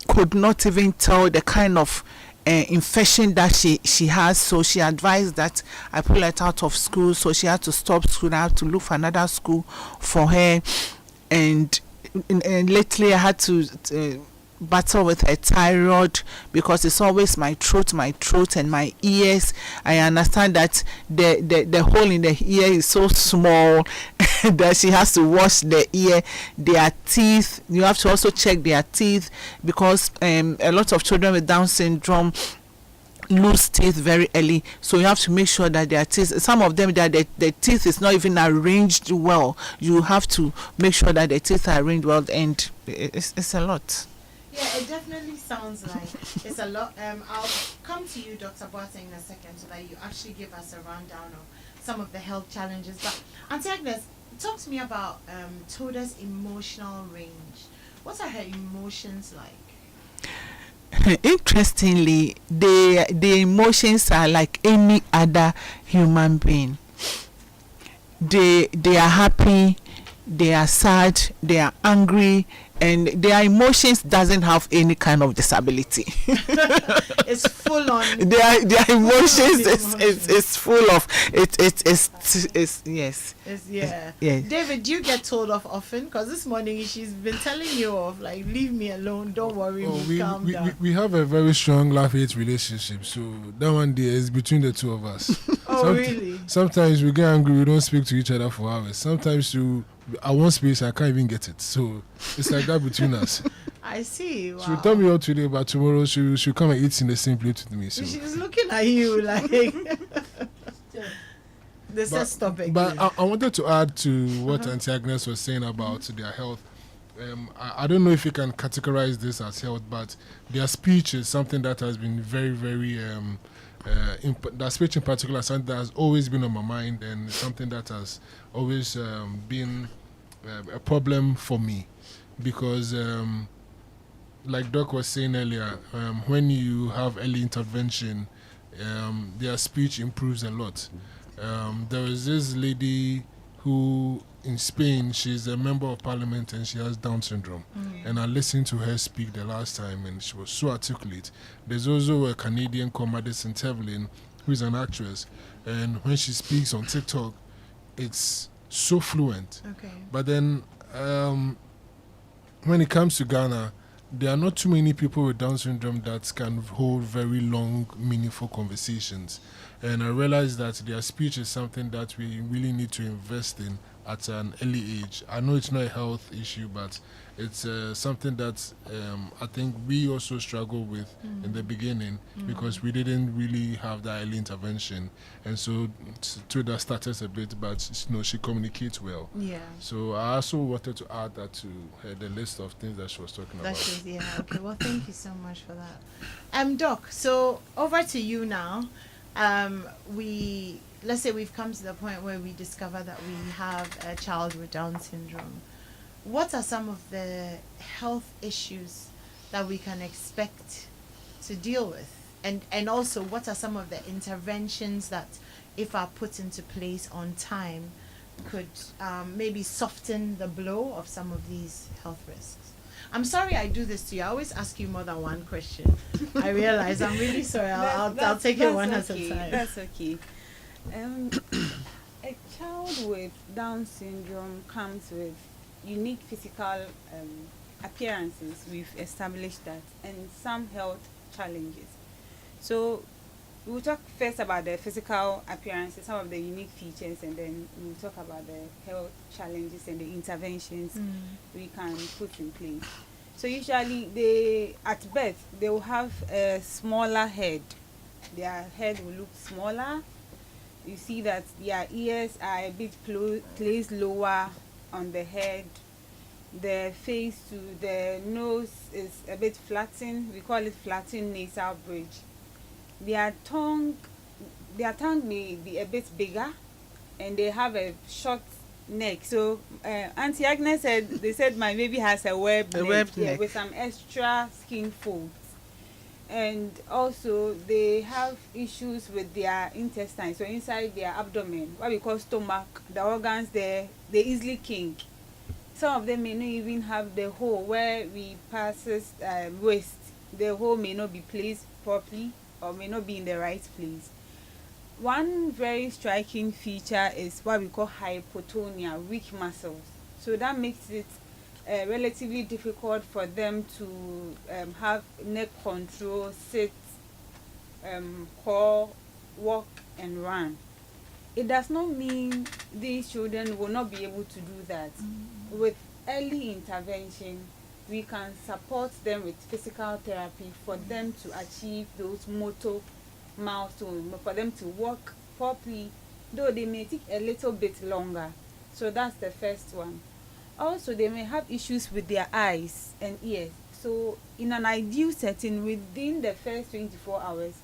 [SPEAKER 2] could not even tell the kind of infection that she has, so she advised that I pull her out of school. So she had to stop school. I had to look for another school for her, and lately I had to battle with her thyroid because it's always my throat and my ears. I understand that the hole in the ear is so small that she has to wash the ear. Their teeth, you have to also check their teeth because a lot of children with Down syndrome lose teeth very early, so you have to make sure that their teeth, some of them, that the teeth is not even arranged well. You have to make sure that the teeth are arranged well, and it's a lot.
[SPEAKER 1] Yeah, it definitely sounds like it's a lot. I'll come to you, Dr. Boateng, in a second so that you actually give us a rundown of some of the health challenges. But Auntie Agnes, talk to me about Toda's emotional range. What are her emotions like?
[SPEAKER 2] Interestingly, the emotions are like any other human being. They are happy, they are sad, they are angry, and their emotions doesn't have any kind of disability.
[SPEAKER 1] It's full on.
[SPEAKER 2] Their emotions is full of it's yes.
[SPEAKER 1] Yeah.
[SPEAKER 2] Yes.
[SPEAKER 1] David, do you get told off often? Because this morning she's been telling you off, like, leave me alone, don't worry, calm down.
[SPEAKER 4] We have a very strong love-hate relationship, so that one day is between the two of us.
[SPEAKER 1] Really?
[SPEAKER 4] Sometimes we get angry, we don't speak to each other for hours. Sometimes I want space, I can't even get it. So it's like that between us.
[SPEAKER 1] I see. Wow.
[SPEAKER 4] She'll tell me what today, but tomorrow she'll come and eat in the same plate with me. So
[SPEAKER 1] she's looking at you like this is stop it.
[SPEAKER 4] But I wanted to add to what Auntie Agnes was saying about their health. I don't know if you can categorize this as health, but their speech is something that has been very, very that speech in particular is something that has always been on my mind, and something that has always been a problem for me, because like Doc was saying earlier, when you have early intervention, their speech improves a lot. There was this lady who in Spain, she's a member of parliament and she has Down syndrome. And I listened to her speak the last time and she was so articulate. There's also a Canadian called Madison Tevlin, who is an actress, and when she speaks on TikTok, it's so fluent.
[SPEAKER 1] Okay.
[SPEAKER 4] But then when it comes to Ghana, there are not too many people with Down syndrome that can hold very long, meaningful conversations. And I realized that their speech is something that we really need to invest in at an early age. I know it's not a health issue, but it's something that I think we also struggled with in the beginning, because we didn't really have that early intervention. And so Toda started a bit, but she communicates well.
[SPEAKER 1] Yeah.
[SPEAKER 4] So I also wanted to add that to the list of things that she was talking about.
[SPEAKER 1] Okay, well, thank you so much for that. Doc, so over to you now. Let's say we've come to the point where we discover that we have a child with Down syndrome. What are some of the health issues that we can expect to deal with? And also, what are some of the interventions that, if are put into place on time, could maybe soften the blow of some of these health risks? I'm sorry I do this to you. I always ask you more than one question. I realize. I'm really sorry. I'll take it one at a time.
[SPEAKER 3] That's okay. A child with Down syndrome comes with unique physical appearances, we've established that, and some health challenges. So we'll talk first about the physical appearances, some of the unique features, and then we'll talk about the health challenges and the interventions we can put in place. So usually at birth, they will have a smaller head. Their head will look smaller. You see that their ears are a bit placed lower on the head. The face to the nose is a bit flattened. We call it flattened nasal bridge. Their tongue may be a bit bigger, and they have a short neck. So Auntie Agnes said my baby has a webbed neck with some extra skin folds. And also they have issues with their intestines. So inside their abdomen, what we call stomach, the organs there, they easily kink. Some of them may not even have the hole where we passes waste. The hole may not be placed properly or may not be in the right place. One very striking feature is what we call hypotonia, weak muscles. So that makes it relatively difficult for them to have neck control, sit, crawl, walk, and run. It does not mean these children will not be able to do that. With early intervention, we can support them with physical therapy for them to achieve those motor milestones, for them to walk properly, though they may take a little bit longer. So that's the first one. Also, they may have issues with their eyes and ears. So in an ideal setting, within the first 24 hours,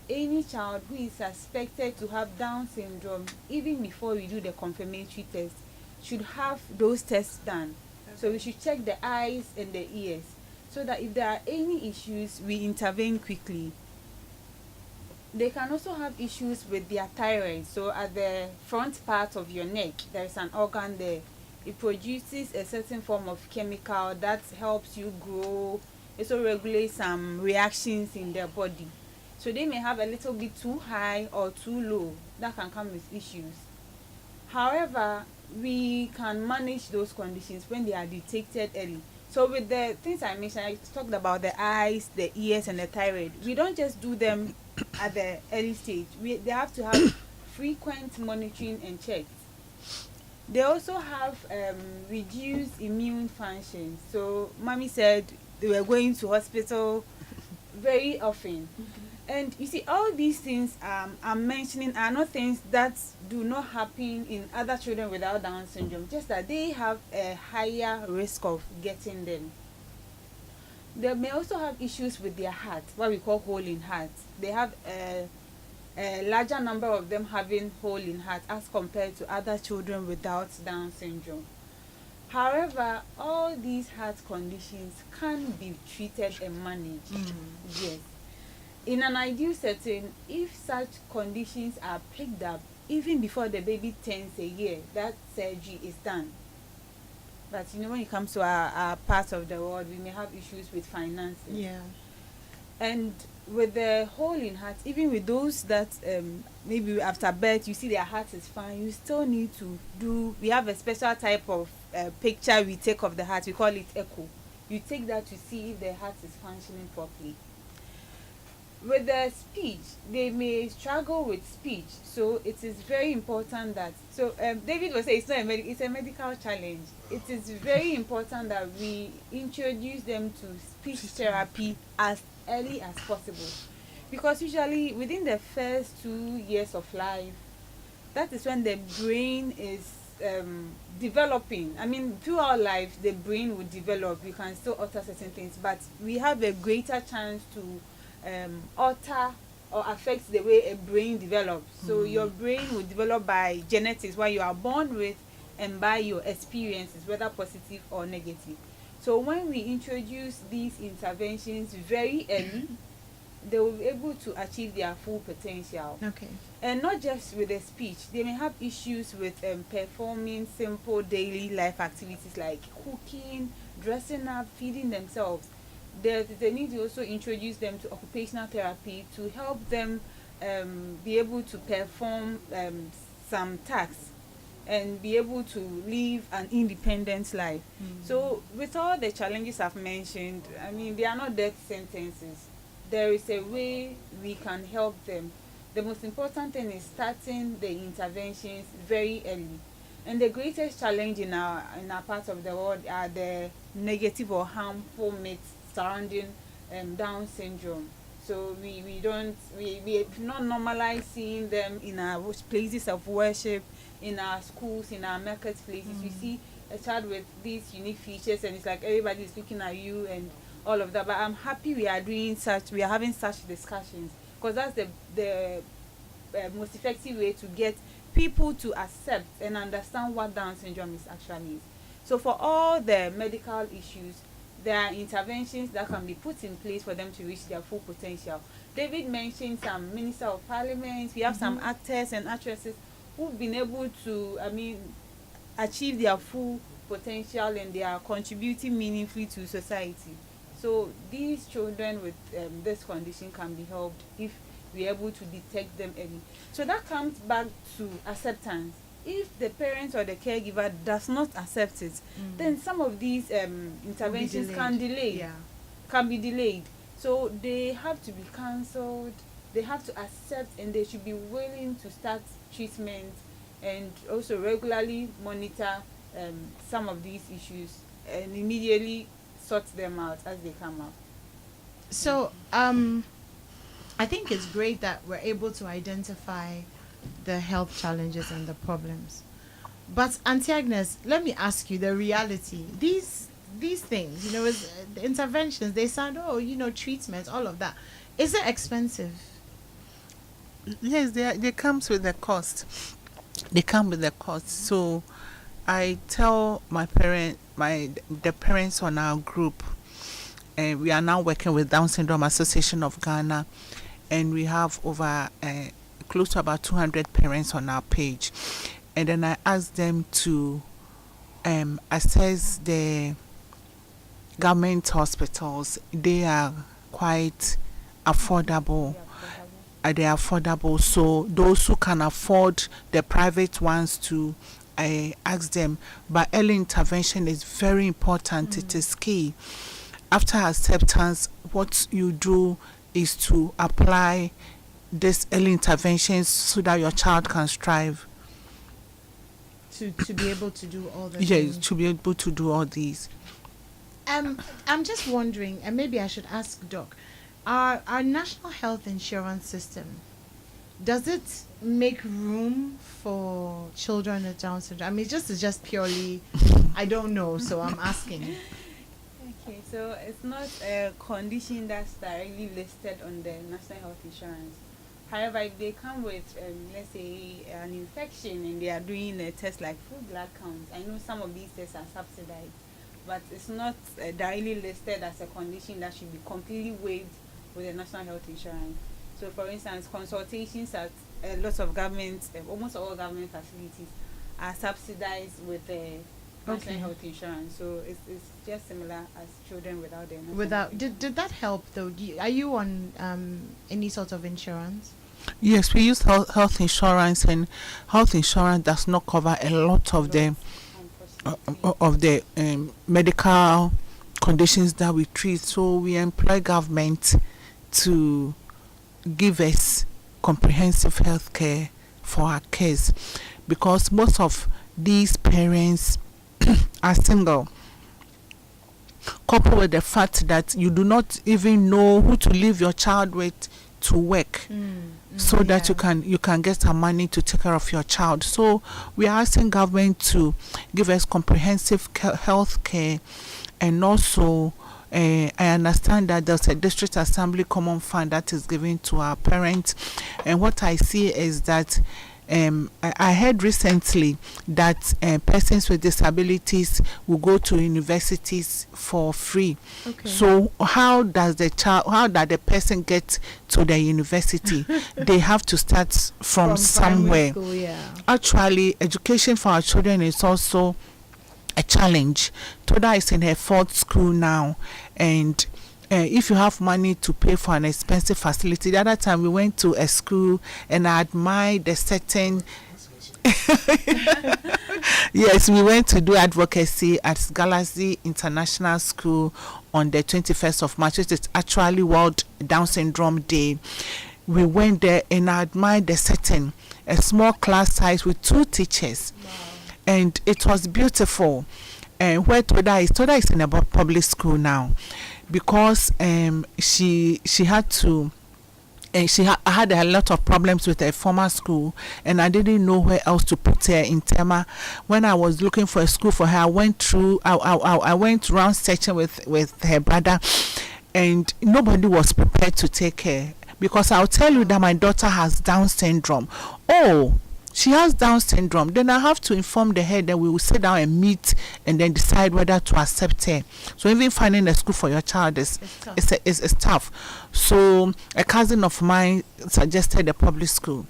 [SPEAKER 3] any child who is suspected to have Down syndrome, even before we do the confirmatory test, should have those tests done. So we should check the eyes and the ears, so that if there are any issues, we intervene quickly. They can also have issues with their thyroid. So at the front part of your neck, there is an organ there. It produces a certain form of chemical that helps you grow. It also regulates some reactions in their body. So they may have a little bit too high or too low. That can come with issues. However, we can manage those conditions when they are detected early. So with the things I mentioned, I talked about the eyes, the ears, and the thyroid. We don't just do them at the early stage. They have to have frequent monitoring and checks. They also have reduced immune function. So mommy said they were going to hospital very often. And you see, all these things I'm mentioning are not things that do not happen in other children without Down syndrome, just that they have a higher risk of getting them. They may also have issues with their heart, what we call hole in heart. They have a larger number of them having hole in heart as compared to other children without Down syndrome. However, all these heart conditions can be treated and managed. Yes. In an ideal setting, if such conditions are picked up even before the baby turns a year, that surgery is done. But when it comes to our part of the world, we may have issues with finances.
[SPEAKER 1] Yeah.
[SPEAKER 3] And with the hole in heart, even with those that maybe after birth you see their heart is fine, you still need to we have a special type of picture we take of the heart. We call it echo. You take that to see if the heart is functioning properly. With the speech, they may struggle with speech, so it is very important that. So David will say it's not it's a medical challenge. It is very important that we introduce them to speech therapy as early as possible, because usually within the first 2 years of life, that is when the brain is developing. I mean, throughout life, the brain will develop. We can still alter certain things, but we have a greater chance to alter or affect the way a brain develops. So your brain will develop by genetics, what you are born with, and by your experiences, whether positive or negative. So when we introduce these interventions very early, they will be able to achieve their full potential.
[SPEAKER 1] Okay.
[SPEAKER 3] And not just with the speech, they may have issues with performing simple daily life activities like cooking, dressing up, feeding themselves. They need to also introduce them to occupational therapy to help them be able to perform some tasks and be able to live an independent life. So with all the challenges I've mentioned, I mean, they are not death sentences. There is a way we can help them. The most important thing is starting the interventions very early. And the greatest challenge in our part of the world are the negative or harmful myths surrounding Down syndrome. So we not normalize seeing them in our places of worship, in our schools, in our marketplaces. You see a child with these unique features, and it's like everybody is looking at you and all of that. But I'm happy we are having such discussions, because that's the most effective way to get people to accept and understand what Down syndrome is actually. So for all the medical issues, there are interventions that can be put in place for them to reach their full potential. David mentioned some minister of parliament. We have some actors and actresses who've been able to, achieve their full potential, and they are contributing meaningfully to society. So these children with this condition can be helped if we're able to detect them early. So that comes back to acceptance. If the parent or the caregiver does not accept it, then some of these interventions can be delayed. So they have to be cancelled. They have to accept, and they should be willing to start treatment, and also regularly monitor some of these issues and immediately sort them out as they come up.
[SPEAKER 1] So I think it's great that we're able to identify the health challenges and the problems. But Auntie Agnes, let me ask you the reality. These things, the interventions, they sound, treatments, all of that. Is it expensive?
[SPEAKER 2] Yes, they comes with the cost. They come with the cost. So I tell the parents on our group, and we are now working with Down Syndrome Association of Ghana, and we have over close to about 200 parents on our page. And then I ask them to assess the government hospitals. They are quite affordable. They are affordable. So those who can afford the private ones to ask them. But early intervention is very important. It is key. After acceptance, what you do is to apply this early interventions so that your child can strive.
[SPEAKER 1] To be able to do all the
[SPEAKER 2] things. To be able to do all these.
[SPEAKER 1] I'm just wondering, and maybe I should ask Doc, our national health insurance system, does it make room for children with Down syndrome? It's just purely, I don't know, so I'm asking.
[SPEAKER 3] Okay, so it's not a condition that's directly listed on the national health insurance. However, if they come with, let's say, an infection, and they are doing a test like full blood counts, I know some of these tests are subsidized, but it's not directly listed as a condition that should be completely waived with the national health insurance. So, for instance, consultations at lots of government, almost all government facilities, are subsidized with the national health insurance. So it's just similar as children without the national
[SPEAKER 1] Did that help though? Are you on any sort of insurance?
[SPEAKER 2] Yes, we use health insurance, and health insurance does not cover a lot of the medical conditions that we treat. So we employ government to give us comprehensive health care for our kids, because most of these parents are single, coupled with the fact that you do not even know who to leave your child with to work, so that you can get some money to take care of your child. So we are asking government to give us comprehensive health care, and also I understand that there's a district assembly common fund that is given to our parents, and what I see is that I heard recently that persons with disabilities will go to universities for free. Okay. So how does the person get to the university? They have to start from somewhere. School, Actually, education for our children is also a challenge. Toda is in her 4th school now, and if you have money to pay for an expensive facility. The other time we went to a school, and I admired the certain Yes, we went to do advocacy at Galaxy International School on the 21st of March, which is actually World Down Syndrome Day. We went there and I admired the setting, a small class size with 2 teachers. Wow. And it was beautiful. And where Toda is in a public school now, because she had to. And I had a lot of problems with her former school, and I didn't know where else to put her in Tema. When I was looking for a school for her, I went around searching with her brother, and nobody was prepared to take her, because I'll tell you that my daughter has Down syndrome. Oh, she has Down syndrome. Then I have to inform the head that we will sit down and meet and then decide whether to accept her. So even finding a school for your child is tough. So a cousin of mine suggested a public school.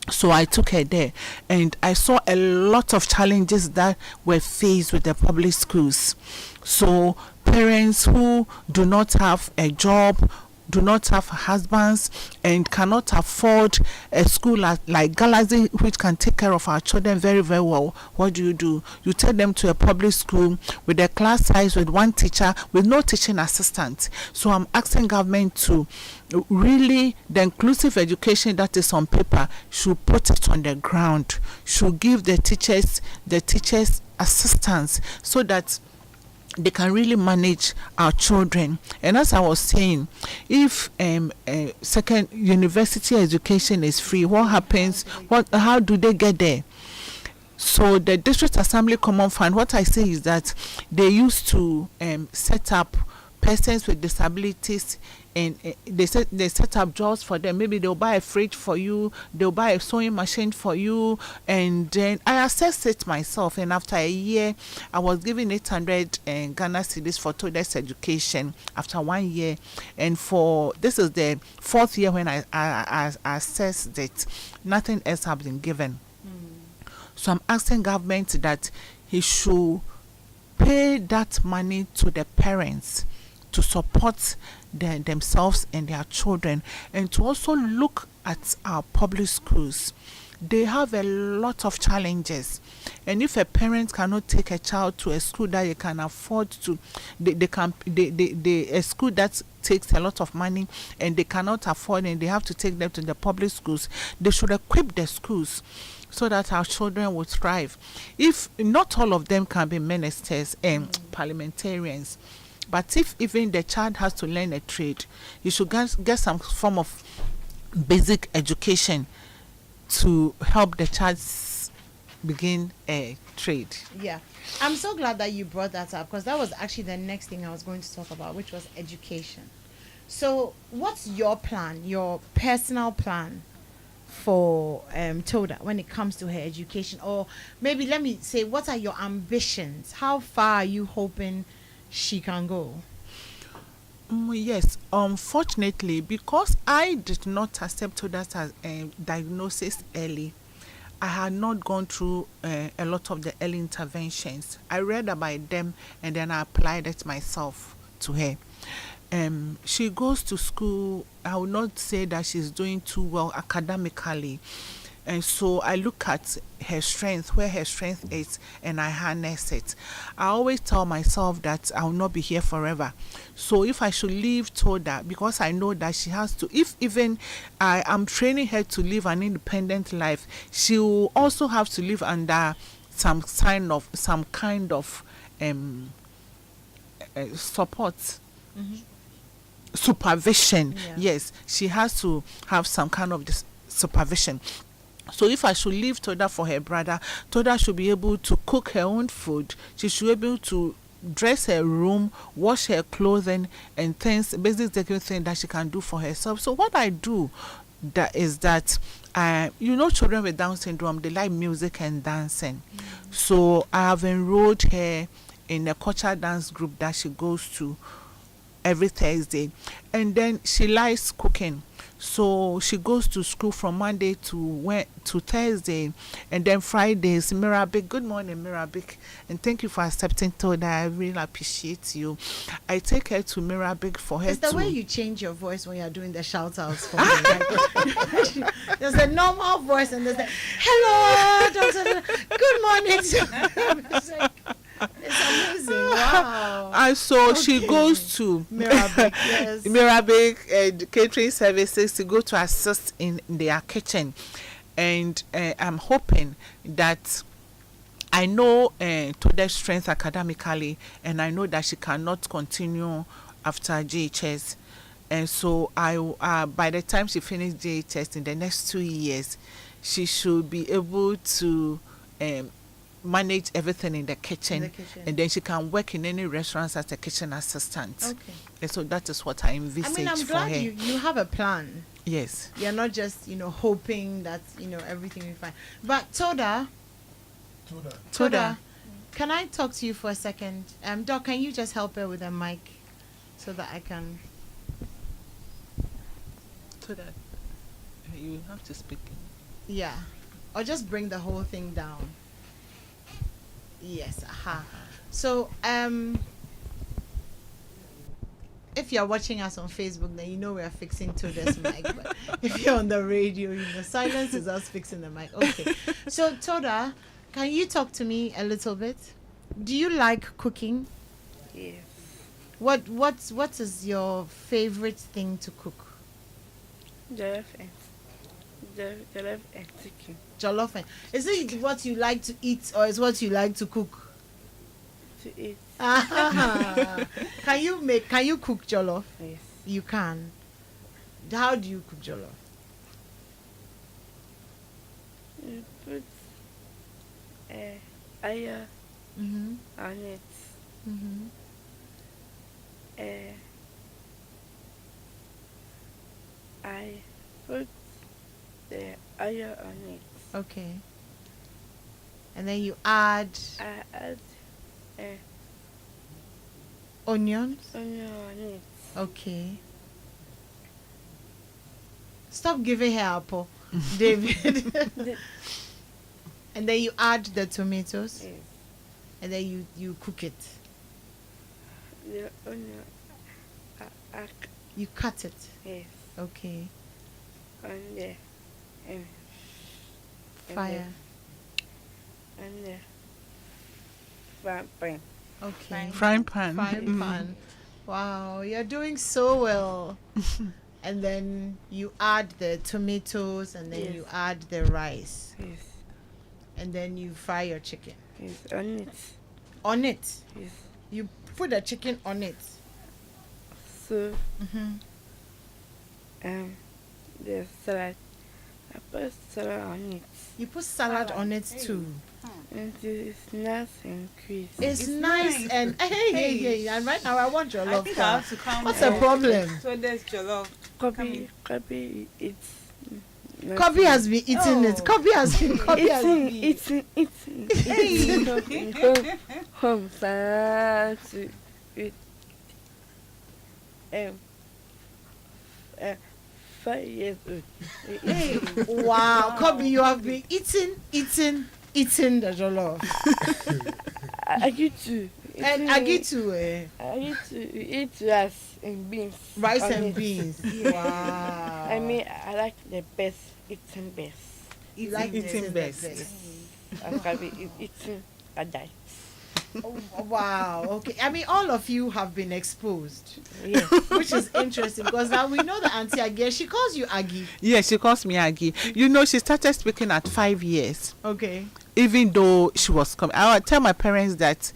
[SPEAKER 2] So I took her there, and I saw a lot of challenges that were faced with the public schools. So parents who do not have a job, do not have husbands, and cannot afford a school like Galaxy, which can take care of our children very, very well. What do? You take them to a public school with a class size with 1 teacher, with no teaching assistant. So I'm asking government to really, the inclusive education that is on paper, should put it on the ground, should give the teachers assistance, so that they can really manage our children. And as I was saying, if second university education is free, what happens? How do they get there? So the District Assembly Common Fund, what I say is that they used to set up persons with disabilities, and they set up jobs for them. Maybe they'll buy a fridge for you, they'll buy a sewing machine for you, and then I assessed it myself. And after a year, I was given 800 Ghana cedis for Toda's education after 1 year. And this is the 4th year when I assessed it. Nothing else has been given. So I'm asking government that he should pay that money to the parents to support themselves and their children, and to also look at our public schools. They have a lot of challenges, and if a parent cannot take a child to a school that they can afford to, a school that takes a lot of money and they cannot afford, and they have to take them to the public schools, they should equip the schools so that our children will thrive. If not all of them can be ministers and parliamentarians, but if even the child has to learn a trade, you should get some form of basic education to help the child begin a trade.
[SPEAKER 1] Yeah, I'm so glad that you brought that up, because that was actually the next thing I was going to talk about, which was education. So what's your plan, your personal plan for Toda when it comes to her education? Or maybe let me say, what are your ambitions? How far are you hoping she can go?
[SPEAKER 2] Yes, unfortunately, because I did not accept Toda's diagnosis early, I had not gone through a lot of the early interventions. I read about them and then I applied it myself to her. She goes to school. I will not say that she's doing too well academically. And so I look at her strength, where her strength is, and I harness it. I always tell myself that I will not be here forever. So if I should leave Toda, because I know that she has to, if even I am training her to live an independent life, she will also have to live under some kind of support. Mm-hmm. Supervision. Yeah. Yes, she has to have some kind of this supervision. So if I should leave Toda for her brother, Toda should be able to cook her own food. She should be able to dress her room, wash her clothing, and things, basic things that she can do for herself. So what I do is that children with Down syndrome, they like music and dancing. Mm-hmm. So I have enrolled her in a cultural dance group that she goes to every Thursday, and then she likes cooking. So she goes to school from Monday to Thursday, and then Fridays. Mirabik, good morning, Mirabik, and thank you for accepting Toda. I really appreciate you. I take her to Mirabik for her.
[SPEAKER 1] It's the way you change your voice when you're doing the shout outs for me. There's a normal voice and there's the hello, Dr. Good morning. It's amazing. Wow.
[SPEAKER 2] And so she goes to
[SPEAKER 1] Mirabik, yes.
[SPEAKER 2] Mirabik and catering services to go to assist in their kitchen. And I'm hoping that I know Toda's strength academically, and I know that she cannot continue after JHS. And so I by the time she finishes JHS in the next 2 years, she should be able to manage everything in the kitchen, and then she can work in any restaurants as a kitchen assistant.
[SPEAKER 1] Okay.
[SPEAKER 2] And so that is what I envisage
[SPEAKER 1] I'm
[SPEAKER 2] for
[SPEAKER 1] glad
[SPEAKER 2] her.
[SPEAKER 1] you have a plan.
[SPEAKER 2] Yes.
[SPEAKER 1] You're not just, hoping that, everything will be fine. But Toda, can I talk to you for a second? Doc, can you just help her with the mic so that I can...
[SPEAKER 2] Toda, you have to speak.
[SPEAKER 1] Yeah. Or just bring the whole thing down. Yes, aha. So, if you're watching us on Facebook, then you know we are fixing to this mic. But if you're on the radio, silence is us fixing the mic. Okay. So, Toda, can you talk to me a little bit? Do you like cooking?
[SPEAKER 15] Yes.
[SPEAKER 1] What is your favorite thing to cook?
[SPEAKER 15] Jollof and chicken.
[SPEAKER 1] Jollof and... Is it what you like to eat or is what you like to cook?
[SPEAKER 15] To eat.
[SPEAKER 1] Can you cook jollof?
[SPEAKER 15] Yes.
[SPEAKER 1] You can. How do you cook jollof?
[SPEAKER 15] You put oil on it. I put the oil on it.
[SPEAKER 1] Okay. And then you add...
[SPEAKER 15] I add
[SPEAKER 1] onions?
[SPEAKER 15] onion on it.
[SPEAKER 1] Okay. Stop giving her apple, David. And then you add the tomatoes?
[SPEAKER 15] Yes.
[SPEAKER 1] And then you cook it?
[SPEAKER 15] The onion,
[SPEAKER 1] you cut it?
[SPEAKER 15] Yes.
[SPEAKER 1] Okay.
[SPEAKER 15] On the
[SPEAKER 1] fire.
[SPEAKER 15] On the frying pan.
[SPEAKER 1] Okay.
[SPEAKER 2] Frying pan.
[SPEAKER 1] Frying pan. Wow, you're doing so well. And then you add the tomatoes and then you add the rice.
[SPEAKER 15] Yes.
[SPEAKER 1] And then you fry your chicken.
[SPEAKER 15] Yes, on it.
[SPEAKER 1] On it?
[SPEAKER 15] Yes.
[SPEAKER 1] You put the chicken on it.
[SPEAKER 15] So, the salad. I put salad on it.
[SPEAKER 1] You put salad on it too.
[SPEAKER 15] And it's nice and crispy.
[SPEAKER 1] It's nice and hey. And right now I want your love.
[SPEAKER 3] I think I have to come.
[SPEAKER 1] What's the problem?
[SPEAKER 3] So there's jollof.
[SPEAKER 15] Kobe, it's.
[SPEAKER 1] Kobe has been eating it. Kobe has been
[SPEAKER 15] eating. Home to it. 5 years old.
[SPEAKER 1] Wow, Kobe, you have been eating the jollof.
[SPEAKER 15] Agitu.
[SPEAKER 1] And Agitu,
[SPEAKER 15] Agitu eat rice and beans.
[SPEAKER 1] Rice and beans. Wow.
[SPEAKER 15] I mean, I like the best, eating best.
[SPEAKER 1] You like eating best.
[SPEAKER 15] I can be eating a diet.
[SPEAKER 1] Oh, wow. Okay. I mean, all of you have been exposed.
[SPEAKER 15] Yes.
[SPEAKER 1] Which is interesting because now we know that Auntie Aggie, she calls you Aggie.
[SPEAKER 2] Yes, she calls me Aggie. You know, she started speaking at 5 years.
[SPEAKER 1] Okay.
[SPEAKER 2] Even though she was I would tell my parents that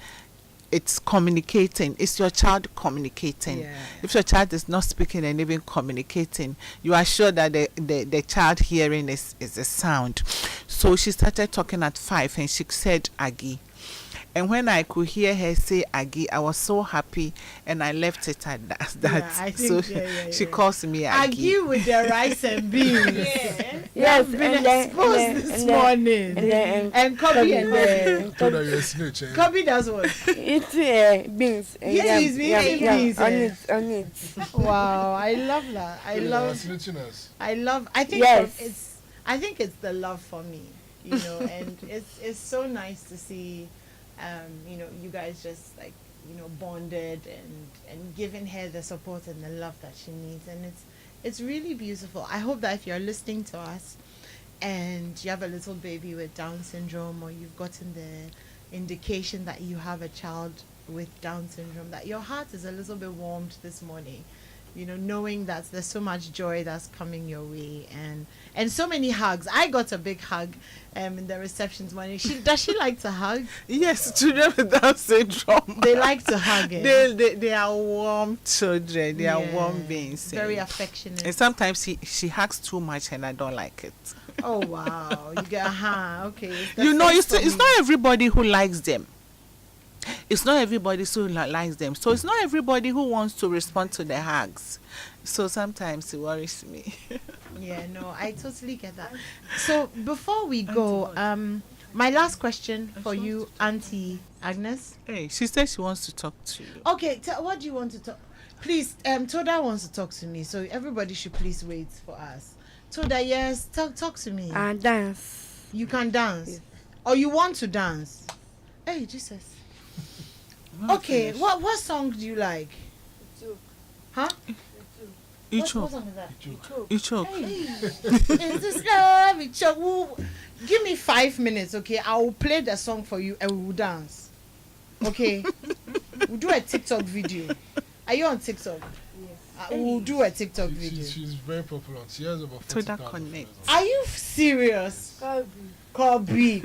[SPEAKER 2] it's communicating. It's your child communicating.
[SPEAKER 1] Yeah.
[SPEAKER 2] If your child is not speaking and even communicating, you are sure that the child hearing is a sound. So she started talking at 5 and she said Aggie. And when I could hear her say Agi, I was so happy, and I left it at that.
[SPEAKER 1] Yeah, I think,
[SPEAKER 2] She calls me Agi.
[SPEAKER 1] Agi with the rice and beans.
[SPEAKER 15] Yes,
[SPEAKER 1] been exposed this morning. And Kobe and Kobe does what?
[SPEAKER 15] It's beans.
[SPEAKER 1] Yes, he's eating beans.
[SPEAKER 15] On it.
[SPEAKER 1] Wow, I love that. I think it's the love for me, you know, and it's so nice to see, you know, you guys just like, you know, bonded and giving her the support and the love that she needs, and it's really beautiful. I hope that if you're listening to us and you have a little baby with Down syndrome, or you've gotten the indication that you have a child with Down syndrome, that your heart is a little bit warmed this morning, you know, knowing that there's so much joy that's coming your way, and so many hugs. I got a big hug in the receptions morning. Does she like to hug?
[SPEAKER 2] Yes, children with Down syndrome.
[SPEAKER 1] They like to hug.
[SPEAKER 2] They are warm children. They are warm beings.
[SPEAKER 1] Very affectionate.
[SPEAKER 2] And sometimes she hugs too much, and I don't like it.
[SPEAKER 1] Oh wow! You get okay.
[SPEAKER 2] You know, it's not everybody who likes them. It's not everybody who likes them. So it's not everybody who wants to respond to the hugs. So sometimes it worries me.
[SPEAKER 1] Yeah, no, I totally get that. So before we go, my last question for you, Auntie Agnes.
[SPEAKER 2] Hey, she said she wants to talk to you.
[SPEAKER 1] Okay, what do you want to talk? Please, Toda wants to talk to me, so everybody should please wait for us. Toda, yes, talk to me.
[SPEAKER 15] Dance.
[SPEAKER 1] You can dance, yes. Or you want to dance? Hey, Jesus. Okay, what song do you like? Huh? What song is that?
[SPEAKER 2] Ichok.
[SPEAKER 1] Hey, is this love? Ichok. Give me 5 minutes, okay? I will play the song for you and we will dance. Okay? We'll do a TikTok video. Are you on TikTok? Yes. We'll do a TikTok video.
[SPEAKER 4] She's very popular. She has about 40,000.
[SPEAKER 1] Are you serious? Kobe.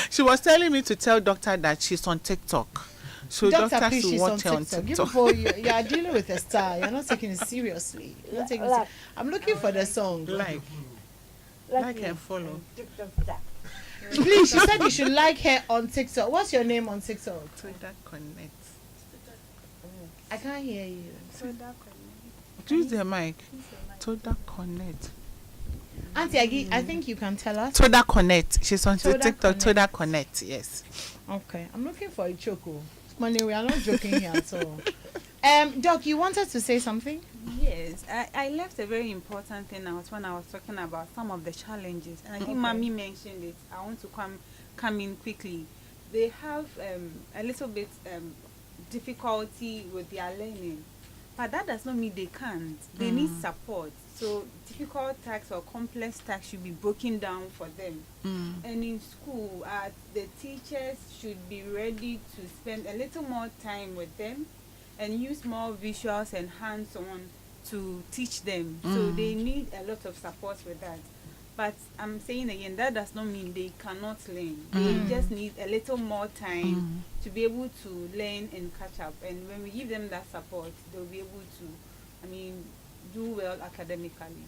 [SPEAKER 2] She was telling me to tell doctor that she's on TikTok. So
[SPEAKER 1] doctor, please,
[SPEAKER 2] she's
[SPEAKER 1] on TikTok. You are dealing with a star. You're not taking it seriously. I'm looking for the song.
[SPEAKER 2] Like and follow.
[SPEAKER 1] Please, she said you should like her on TikTok. What's your name on TikTok?
[SPEAKER 2] Toda Connect.
[SPEAKER 1] I can't hear you.
[SPEAKER 2] Use the mic. Toda Connect.
[SPEAKER 1] Auntie Agi, I think you can tell us.
[SPEAKER 2] Toda Connect. She's on TikTok. Toda Connect. Yes.
[SPEAKER 1] Okay. I'm looking for a choco. Money, we are not joking here at all. Doc, you wanted to say something?
[SPEAKER 3] Yes, I left a very important thing out when I was talking about some of the challenges, and I think Mommy mentioned it. I want to come in quickly. They have a little bit difficulty with their learning, but that does not mean they can't. They need support. So difficult tasks or complex tasks should be broken down for them. And in school, the teachers should be ready to spend a little more time with them and use more visuals and hands-on to teach them. So they need a lot of support with that. But I'm saying again, that does not mean they cannot learn. They just need a little more time to be able to learn and catch up. And when we give them that support, they'll be able to, do well academically.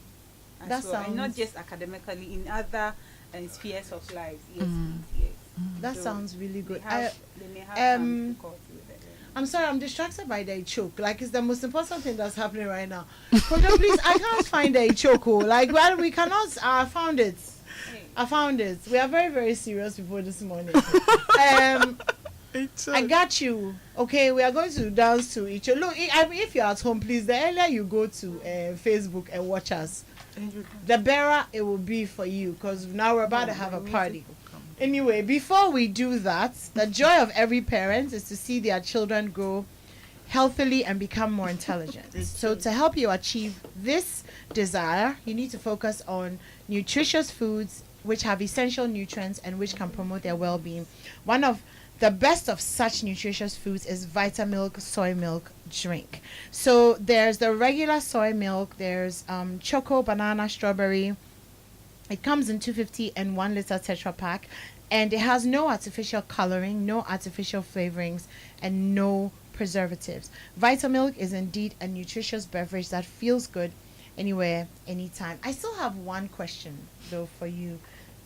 [SPEAKER 3] And not just academically, in other spheres of life. Yes, yes.
[SPEAKER 1] That sounds really good.
[SPEAKER 3] They may have some difficulty with it.
[SPEAKER 1] I'm sorry, I'm distracted by the choke. Like, it's the most important thing that's happening right now. Kojo, please, I can't find the choke. Like, well, we cannot. I found it. I found it. We are very, very serious people this morning. I got you. Okay, we are going to dance to each other. Look, if you're at home, please, the earlier you go to Facebook and watch us, the better it will be for you, because now we're about to have a party. Anyway, before we do that, the joy of every parent is to see their children grow healthily and become more intelligent. So to help you achieve this desire, you need to focus on nutritious foods which have essential nutrients and which can promote their well-being. One of the best of such nutritious foods is Vitamilk soy milk drink. So there's the regular soy milk, there's choco, banana, strawberry. It comes in 250 and 1 liter Tetra Pak, and it has no artificial coloring, no artificial flavorings, and no preservatives. Vitamilk is indeed a nutritious beverage that feels good anywhere, anytime. I still have one question though for you,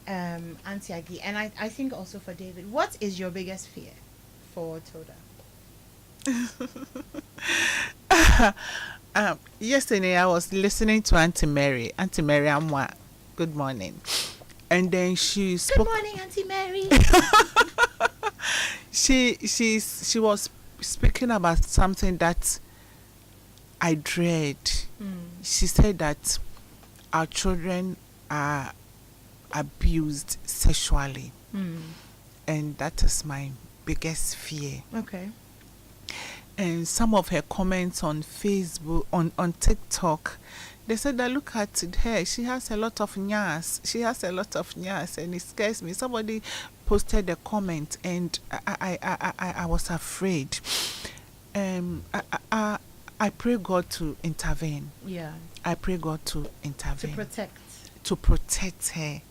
[SPEAKER 1] Auntie Aggie, and I think also for David, what is your biggest fear for Toda?
[SPEAKER 2] Yesterday I was listening to Auntie Mary. Auntie Mary Animwaa, good morning. And then she spoke.
[SPEAKER 1] Good morning, Auntie Mary.
[SPEAKER 2] She was speaking about something that I dread. She said that our children are abused sexually, and that is my biggest fear.
[SPEAKER 1] Okay.
[SPEAKER 2] And some of her comments on Facebook, on TikTok, they said that look at her, she has a lot of nyas. She has a lot of nyas, and it scares me. Somebody posted a comment, and I was afraid. I pray God to intervene.
[SPEAKER 1] Yeah.
[SPEAKER 2] I pray God to intervene.
[SPEAKER 1] To protect
[SPEAKER 2] her.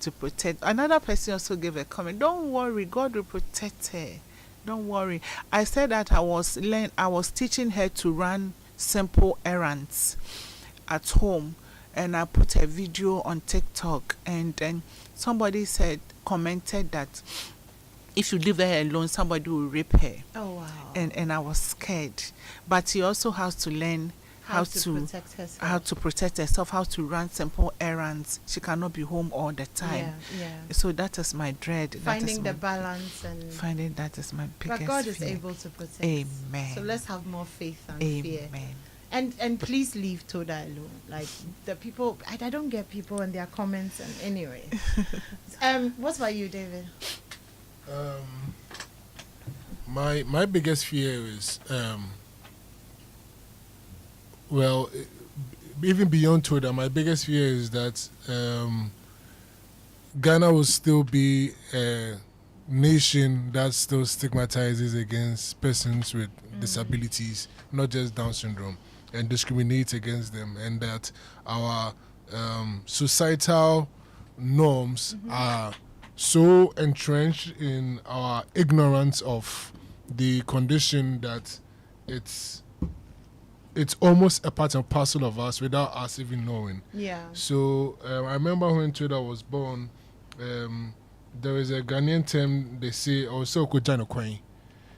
[SPEAKER 2] To protect. Another person also gave a comment. Don't worry, God will protect her. Don't worry. I said that I was teaching her to run simple errands at home, and I put a video on TikTok, and then somebody commented that if you leave her alone, somebody will rape her.
[SPEAKER 1] Oh wow.
[SPEAKER 2] And I was scared. But she also has to learn how to protect herself, how to run simple errands. She cannot be home all the time.
[SPEAKER 1] Yeah.
[SPEAKER 2] So that is my dread.
[SPEAKER 1] Finding the balance and
[SPEAKER 2] finding that is my biggest
[SPEAKER 1] But God is
[SPEAKER 2] fear.
[SPEAKER 1] able to protect.
[SPEAKER 2] Amen.
[SPEAKER 1] So let's have more faith and fear.
[SPEAKER 2] Amen.
[SPEAKER 1] And please leave Toda alone. Like the people, I don't get people and their comments. And anyway, what about you, David?
[SPEAKER 4] My biggest fear is even beyond Toda, my biggest fear is that Ghana will still be a nation that still stigmatizes against persons with disabilities, not just Down syndrome, and discriminates against them, and that our societal norms are so entrenched in our ignorance of the condition that it's almost a part and parcel of us without us even knowing.
[SPEAKER 1] Yeah.
[SPEAKER 4] So I remember when Toda was born, there is a Ghanaian term they say, also Kojano Kwai.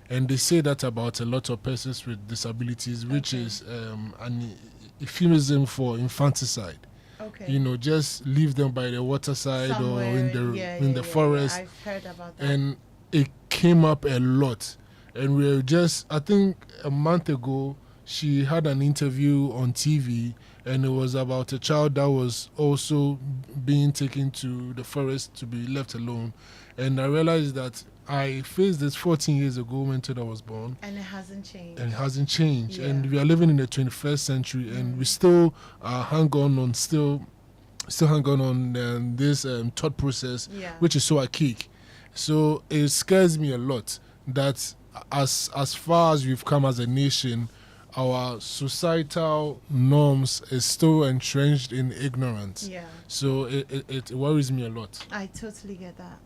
[SPEAKER 4] And they say that about a lot of persons with disabilities, which is an euphemism for infanticide.
[SPEAKER 1] Okay.
[SPEAKER 4] You know, just leave them by the waterside
[SPEAKER 1] Somewhere,
[SPEAKER 4] or in the forest.
[SPEAKER 1] Yeah. I've heard about that.
[SPEAKER 4] And it came up a lot. And we were just, I think a month ago, she had an interview on TV, and it was about a child that was also being taken to the forest to be left alone. And I realized that I faced this 14 years ago when Toda was born.
[SPEAKER 1] And it hasn't changed.
[SPEAKER 4] Yeah. And we are living in the 21st century, and we still hang on this thought process, which is so archaic. So it scares me a lot that as far as we've come as a nation, our societal norms is still entrenched in ignorance.
[SPEAKER 1] Yeah.
[SPEAKER 4] So it worries me a lot.
[SPEAKER 1] I totally get that.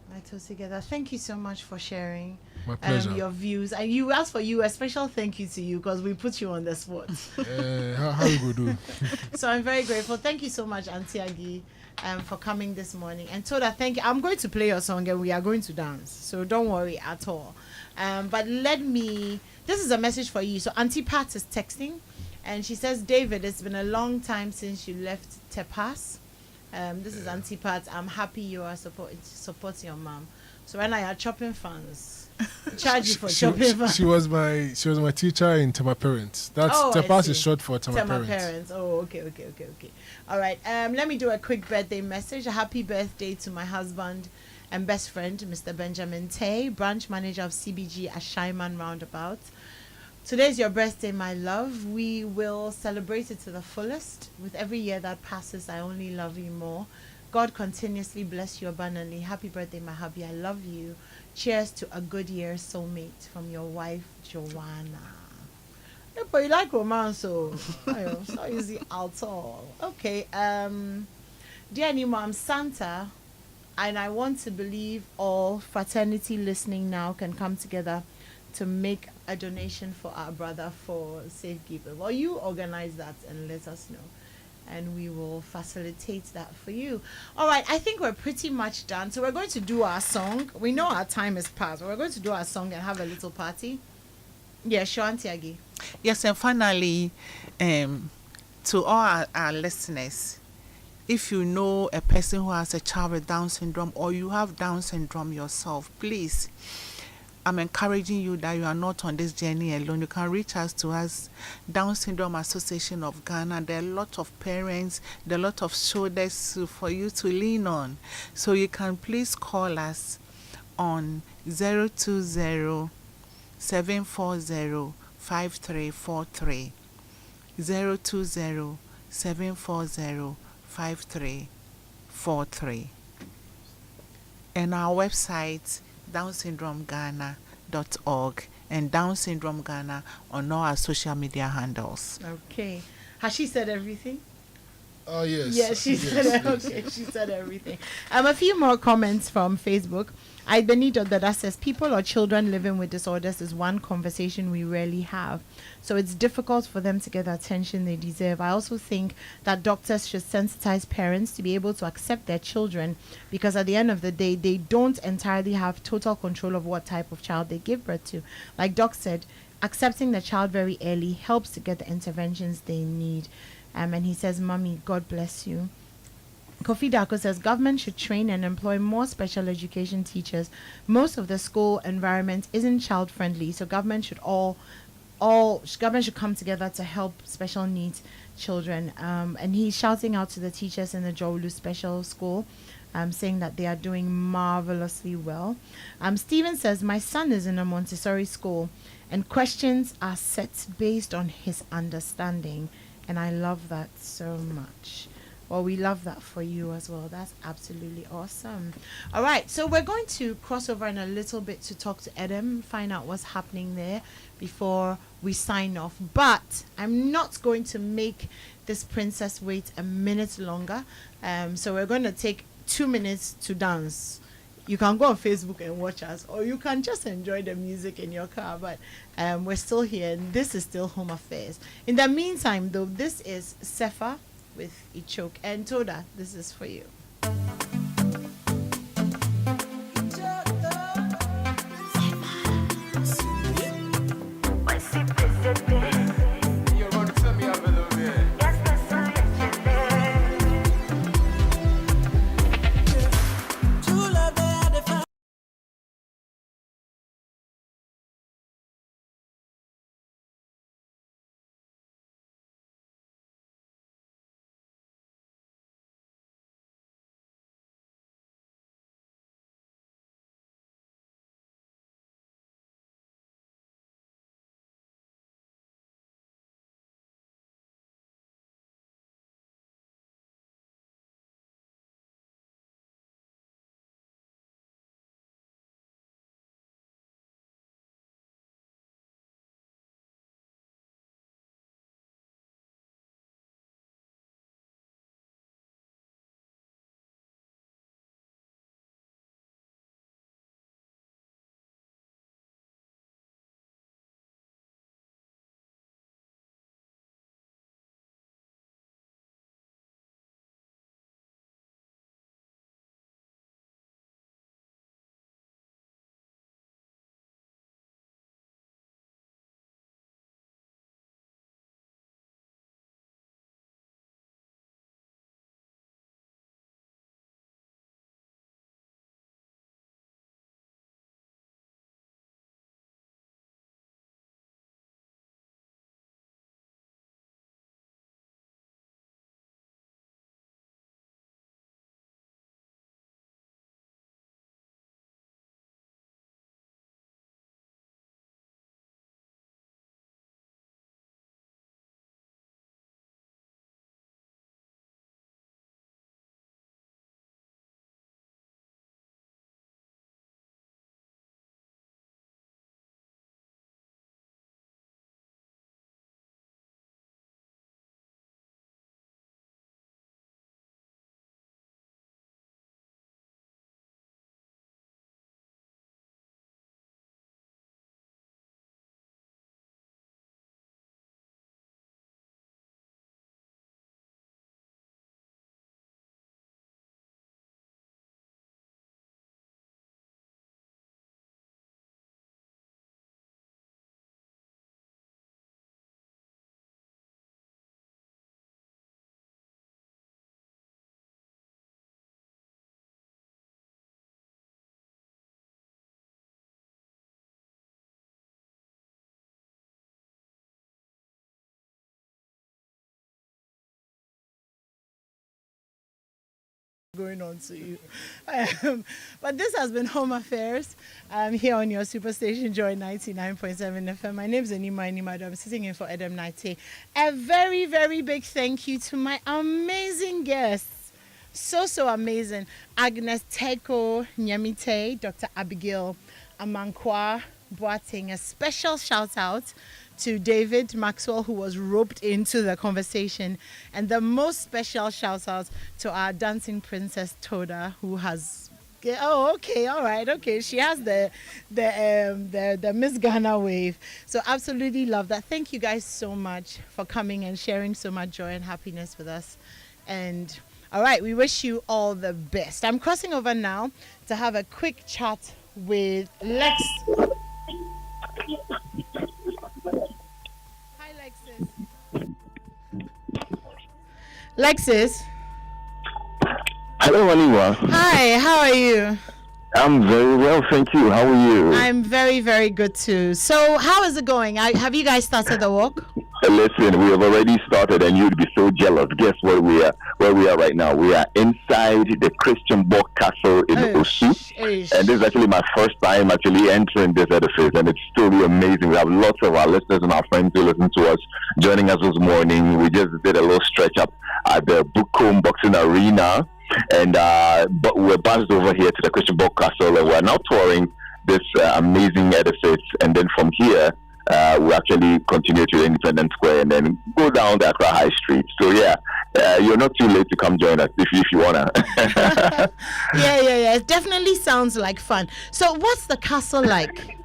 [SPEAKER 1] Thank you so much for sharing
[SPEAKER 4] My pleasure.
[SPEAKER 1] Your views. And you asked for you, a special thank you to you because we put you on the spot.
[SPEAKER 4] How you go do?
[SPEAKER 1] So I'm very grateful. Thank you so much, Auntie Aggie, for coming this morning. And Toda, thank you. I'm going to play your song and we are going to dance. So don't worry at all. But this is a message for you. So Auntie Pat is texting and she says, David, it's been a long time since you left Tepas. This is Auntie Pat. I'm happy you are supporting your mom. So when I are chopping fans, charge you for chopping fans.
[SPEAKER 4] She was my teacher in Tema Parents. Tepas is short for Tema Parents.
[SPEAKER 1] Oh, okay. All right. Let me do a quick birthday message. A happy birthday to my husband and best friend, Mr. Benjamin Tay, branch manager of CBG Ashaiman Roundabout. Today's your birthday, my love. We will celebrate it to the fullest. With every year that passes, I only love you more. God continuously bless you abundantly. Happy birthday, my hubby. I love you. Cheers to a good year, soulmate, from your wife, Joanna. Yeah, but you like romance, so it's not easy at all. Okay. Dear Animwaa, I'm Santa. And I want to believe all fraternity listening now can come together to make a donation for our brother for safekeeping. Well, you organize that and let us know. and we will facilitate that for you. All right, I think we're pretty much done. So we're going to do our song. We know our time is past, but we're going to do our song and have a little party. Yeah, sure, Auntie Aggie.
[SPEAKER 2] Yes, and finally, to all our listeners, if you know a person who has a child with Down syndrome or you have Down syndrome yourself, please, I'm encouraging you that you are not on this journey alone. You can reach us to us, Down Syndrome Association of Ghana. There are a lot of parents, there are a lot of shoulders for you to lean on. So you can please call us on 020 740 5343. 020 740 5343. And our website, downsyndromeghana.org, and Down Syndrome Ghana on all our social media handles.
[SPEAKER 1] Okay. Has she said everything?
[SPEAKER 4] Oh, yes.
[SPEAKER 1] Yes, she said it. Okay, she said everything. A few more comments from Facebook. Benito Dada says, people or children living with disorders is one conversation we rarely have. So it's difficult for them to get the attention they deserve. I also think that doctors should sensitize parents to be able to accept their children, because at the end of the day, they don't entirely have total control of what type of child they give birth to. Like Doc said, accepting the child very early helps to get the interventions they need. And he says, Mommy, God bless you. Kofi Dako says government should train and employ more special education teachers. Most of the school environment isn't child friendly, so government should government should come together to help special needs children. And he's shouting out to the teachers in the Jowulu Special School, saying that they are doing marvelously well. Stephen says, my son is in a Montessori school and questions are set based on his understanding. And I love that so much. Well, we love that for you as well. That's absolutely awesome. All right, so we're going to cross over in a little bit to talk to Adam, find out what's happening there before we sign off. But I'm not going to make this princess wait a minute longer. So we're going to take 2 minutes to dance. You can go on Facebook and watch us, or you can just enjoy the music in your car. But we're still here, and this is still Home Affairs. In the meantime, though, this is Sefa with Ichok, and Toda, this is for you. going on to you. But this has been Home Affairs here on your Superstation Joy 99.7 FM. My name is Animwaa Anim-Addp. I'm sitting in for Adam Nate. A very, very big thank you to my amazing guests. So amazing. Agnes Teko Nyamite, Dr. Abigail Amankwa Boateng. A special shout out to David Maxwell, who was roped into the conversation, and the most special shout out to our dancing princess Toda, who has she has the Miss Ghana wave. So absolutely love that. Thank you guys so much for coming and sharing so much joy and happiness with us. And all right, we wish you all the best. I'm crossing over now to have a quick chat with Lex. Hi, Lexis.
[SPEAKER 16] Hello, Animwaa.
[SPEAKER 1] Hi, how are you?
[SPEAKER 16] I'm very well, thank you. How are you?
[SPEAKER 1] I'm very, very good too. So, how is it going? Have you guys started the walk?
[SPEAKER 16] Listen, we have already started, and you'd be so jealous. Guess where we are? Where we are right now? We are inside the Christian Bock Castle in Osu, and this is actually my first time actually entering this edifice, and it's totally amazing. We have lots of our listeners and our friends who listen to us, joining us this morning. We just did a little stretch up at the Bukom Boxing Arena, and but we're bounced over here to the Christian Bock Castle, and we're now touring this amazing edifice, and then from here we actually continue to Independence Square and then go down the Accra High Street. So yeah, you're not too late to come join us if you wanna.
[SPEAKER 1] Yeah. It definitely sounds like fun. So what's the castle like?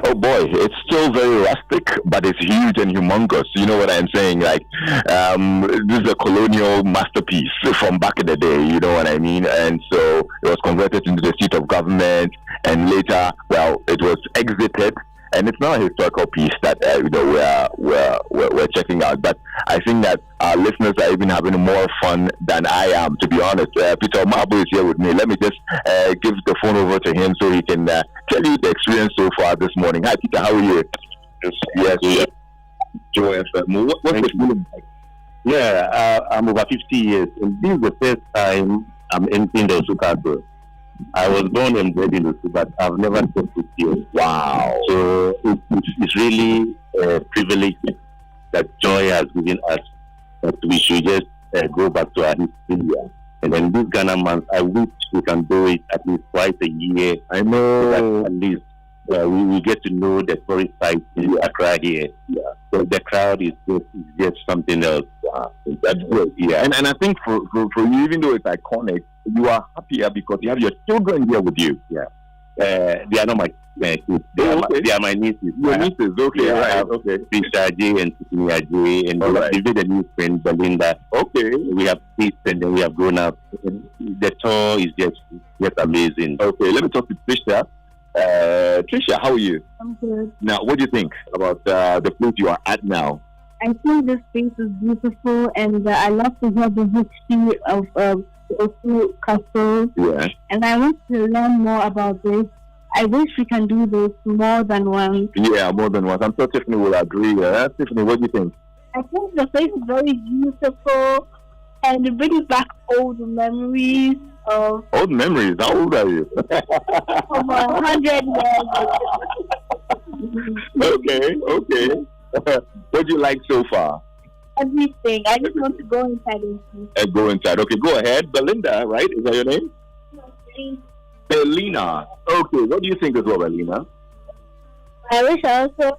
[SPEAKER 16] Oh boy, it's still very rustic, but it's huge and humongous. You know what I'm saying? Like, this is a colonial masterpiece from back in the day. You know what I mean? And so it was converted into the seat of government, and later, well, it was exited. And it's not a historical piece that we're checking out. But I think that our listeners are even having more fun than I am, to be honest. Peter Mabu is here with me. Let me just give the phone over to him so he can tell you the experience so far this morning. Hi, Peter. How are you?
[SPEAKER 17] Yes. Joy FM. What's the feeling like? Yeah, I'm over 50 years. And this is the first time I'm entering the Osu. I was born and bred in Osu, but I've never stepped foot here.
[SPEAKER 16] Wow.
[SPEAKER 17] So it's really a privilege that Joy has given us that we should just go back to our history. And then this Ghana month, I wish we can do it at least twice a year.
[SPEAKER 16] I know.
[SPEAKER 17] So at least we get to know the tourist sites in Accra here. Yeah. So the crowd is just something else.
[SPEAKER 16] That's good. Yeah. And I think for you, even though it's iconic, you are happier because you have your children here with you.
[SPEAKER 17] Yeah. They are not my kids. They are my nieces.
[SPEAKER 16] Your nieces, okay,
[SPEAKER 17] yeah,
[SPEAKER 16] right. Okay.
[SPEAKER 17] Prisha J and Tiffany J, and we did a new friend, Belinda.
[SPEAKER 16] Okay.
[SPEAKER 17] We have kids and then we have grown up. The tour is just amazing.
[SPEAKER 16] Okay, let me talk to Trisha. Trisha, how are you?
[SPEAKER 18] I'm good.
[SPEAKER 16] Now, what do you think about the place you are at now?
[SPEAKER 18] I think this place is beautiful, and I love to hear the history of Osu Castle.
[SPEAKER 16] Yeah.
[SPEAKER 18] And I want to learn more about this. I wish we can do this more than once.
[SPEAKER 16] Yeah, more than once. I'm sure Tiffany will agree. Tiffany, what do you think?
[SPEAKER 18] I think the place is very beautiful, and it brings back old memories of...
[SPEAKER 16] Old memories? How old are you?
[SPEAKER 18] From 100 years.
[SPEAKER 16] Okay. What do you like so far?
[SPEAKER 18] Everything. I just want to go inside and see.
[SPEAKER 16] Go inside. Okay, go ahead. Belinda, right? Is that your name? Belina. Okay, what do you think as well, Belina?
[SPEAKER 18] I wish I also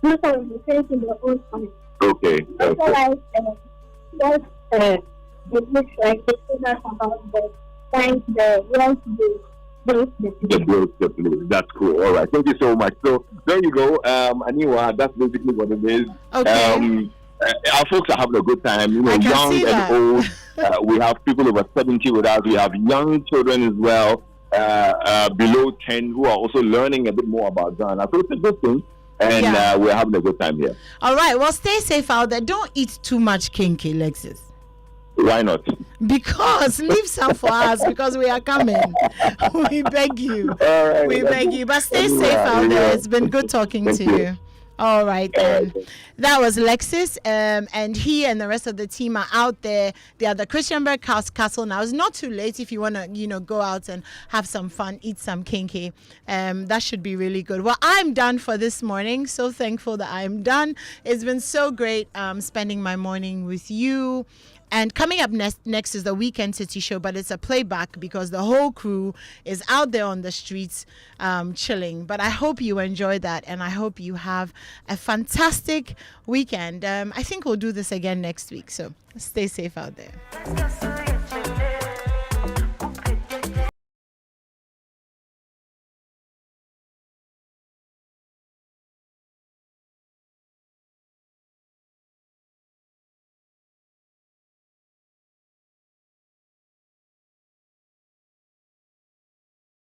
[SPEAKER 18] do some research in the old time.
[SPEAKER 16] Okay.
[SPEAKER 18] Also, like, it looks like they told us about the science,
[SPEAKER 16] the place. That's cool. All right. Thank you so much. So there you go. Animwaa, that's basically what it is.
[SPEAKER 1] Okay.
[SPEAKER 16] Our folks are having a good time. You know, young and old. We have people over 70 with us. We have young children as well, below 10, who are also learning a bit more about Ghana. So it's a good thing. And we're having a good time here.
[SPEAKER 1] All right. Well, stay safe out there. Don't eat too much kinky, Lexis.
[SPEAKER 16] Why not?
[SPEAKER 1] Because leave some for us, because we are coming. We beg you.
[SPEAKER 16] All right,
[SPEAKER 1] we beg you. But stay safe out there. It's been good talking to you. All right then. That was Lexis, and he and the rest of the team are out there. They are the Christianberg Castle now. It's not too late if you want to, go out and have some fun, eat some kinky. That should be really good. Well, I'm done for this morning. So thankful that I'm done. It's been so great spending my morning with you. And coming up next is the Weekend City Show, but it's a playback because the whole crew is out there on the streets chilling. But I hope you enjoy that, and I hope you have a fantastic weekend. I think we'll do this again next week, so stay safe out there.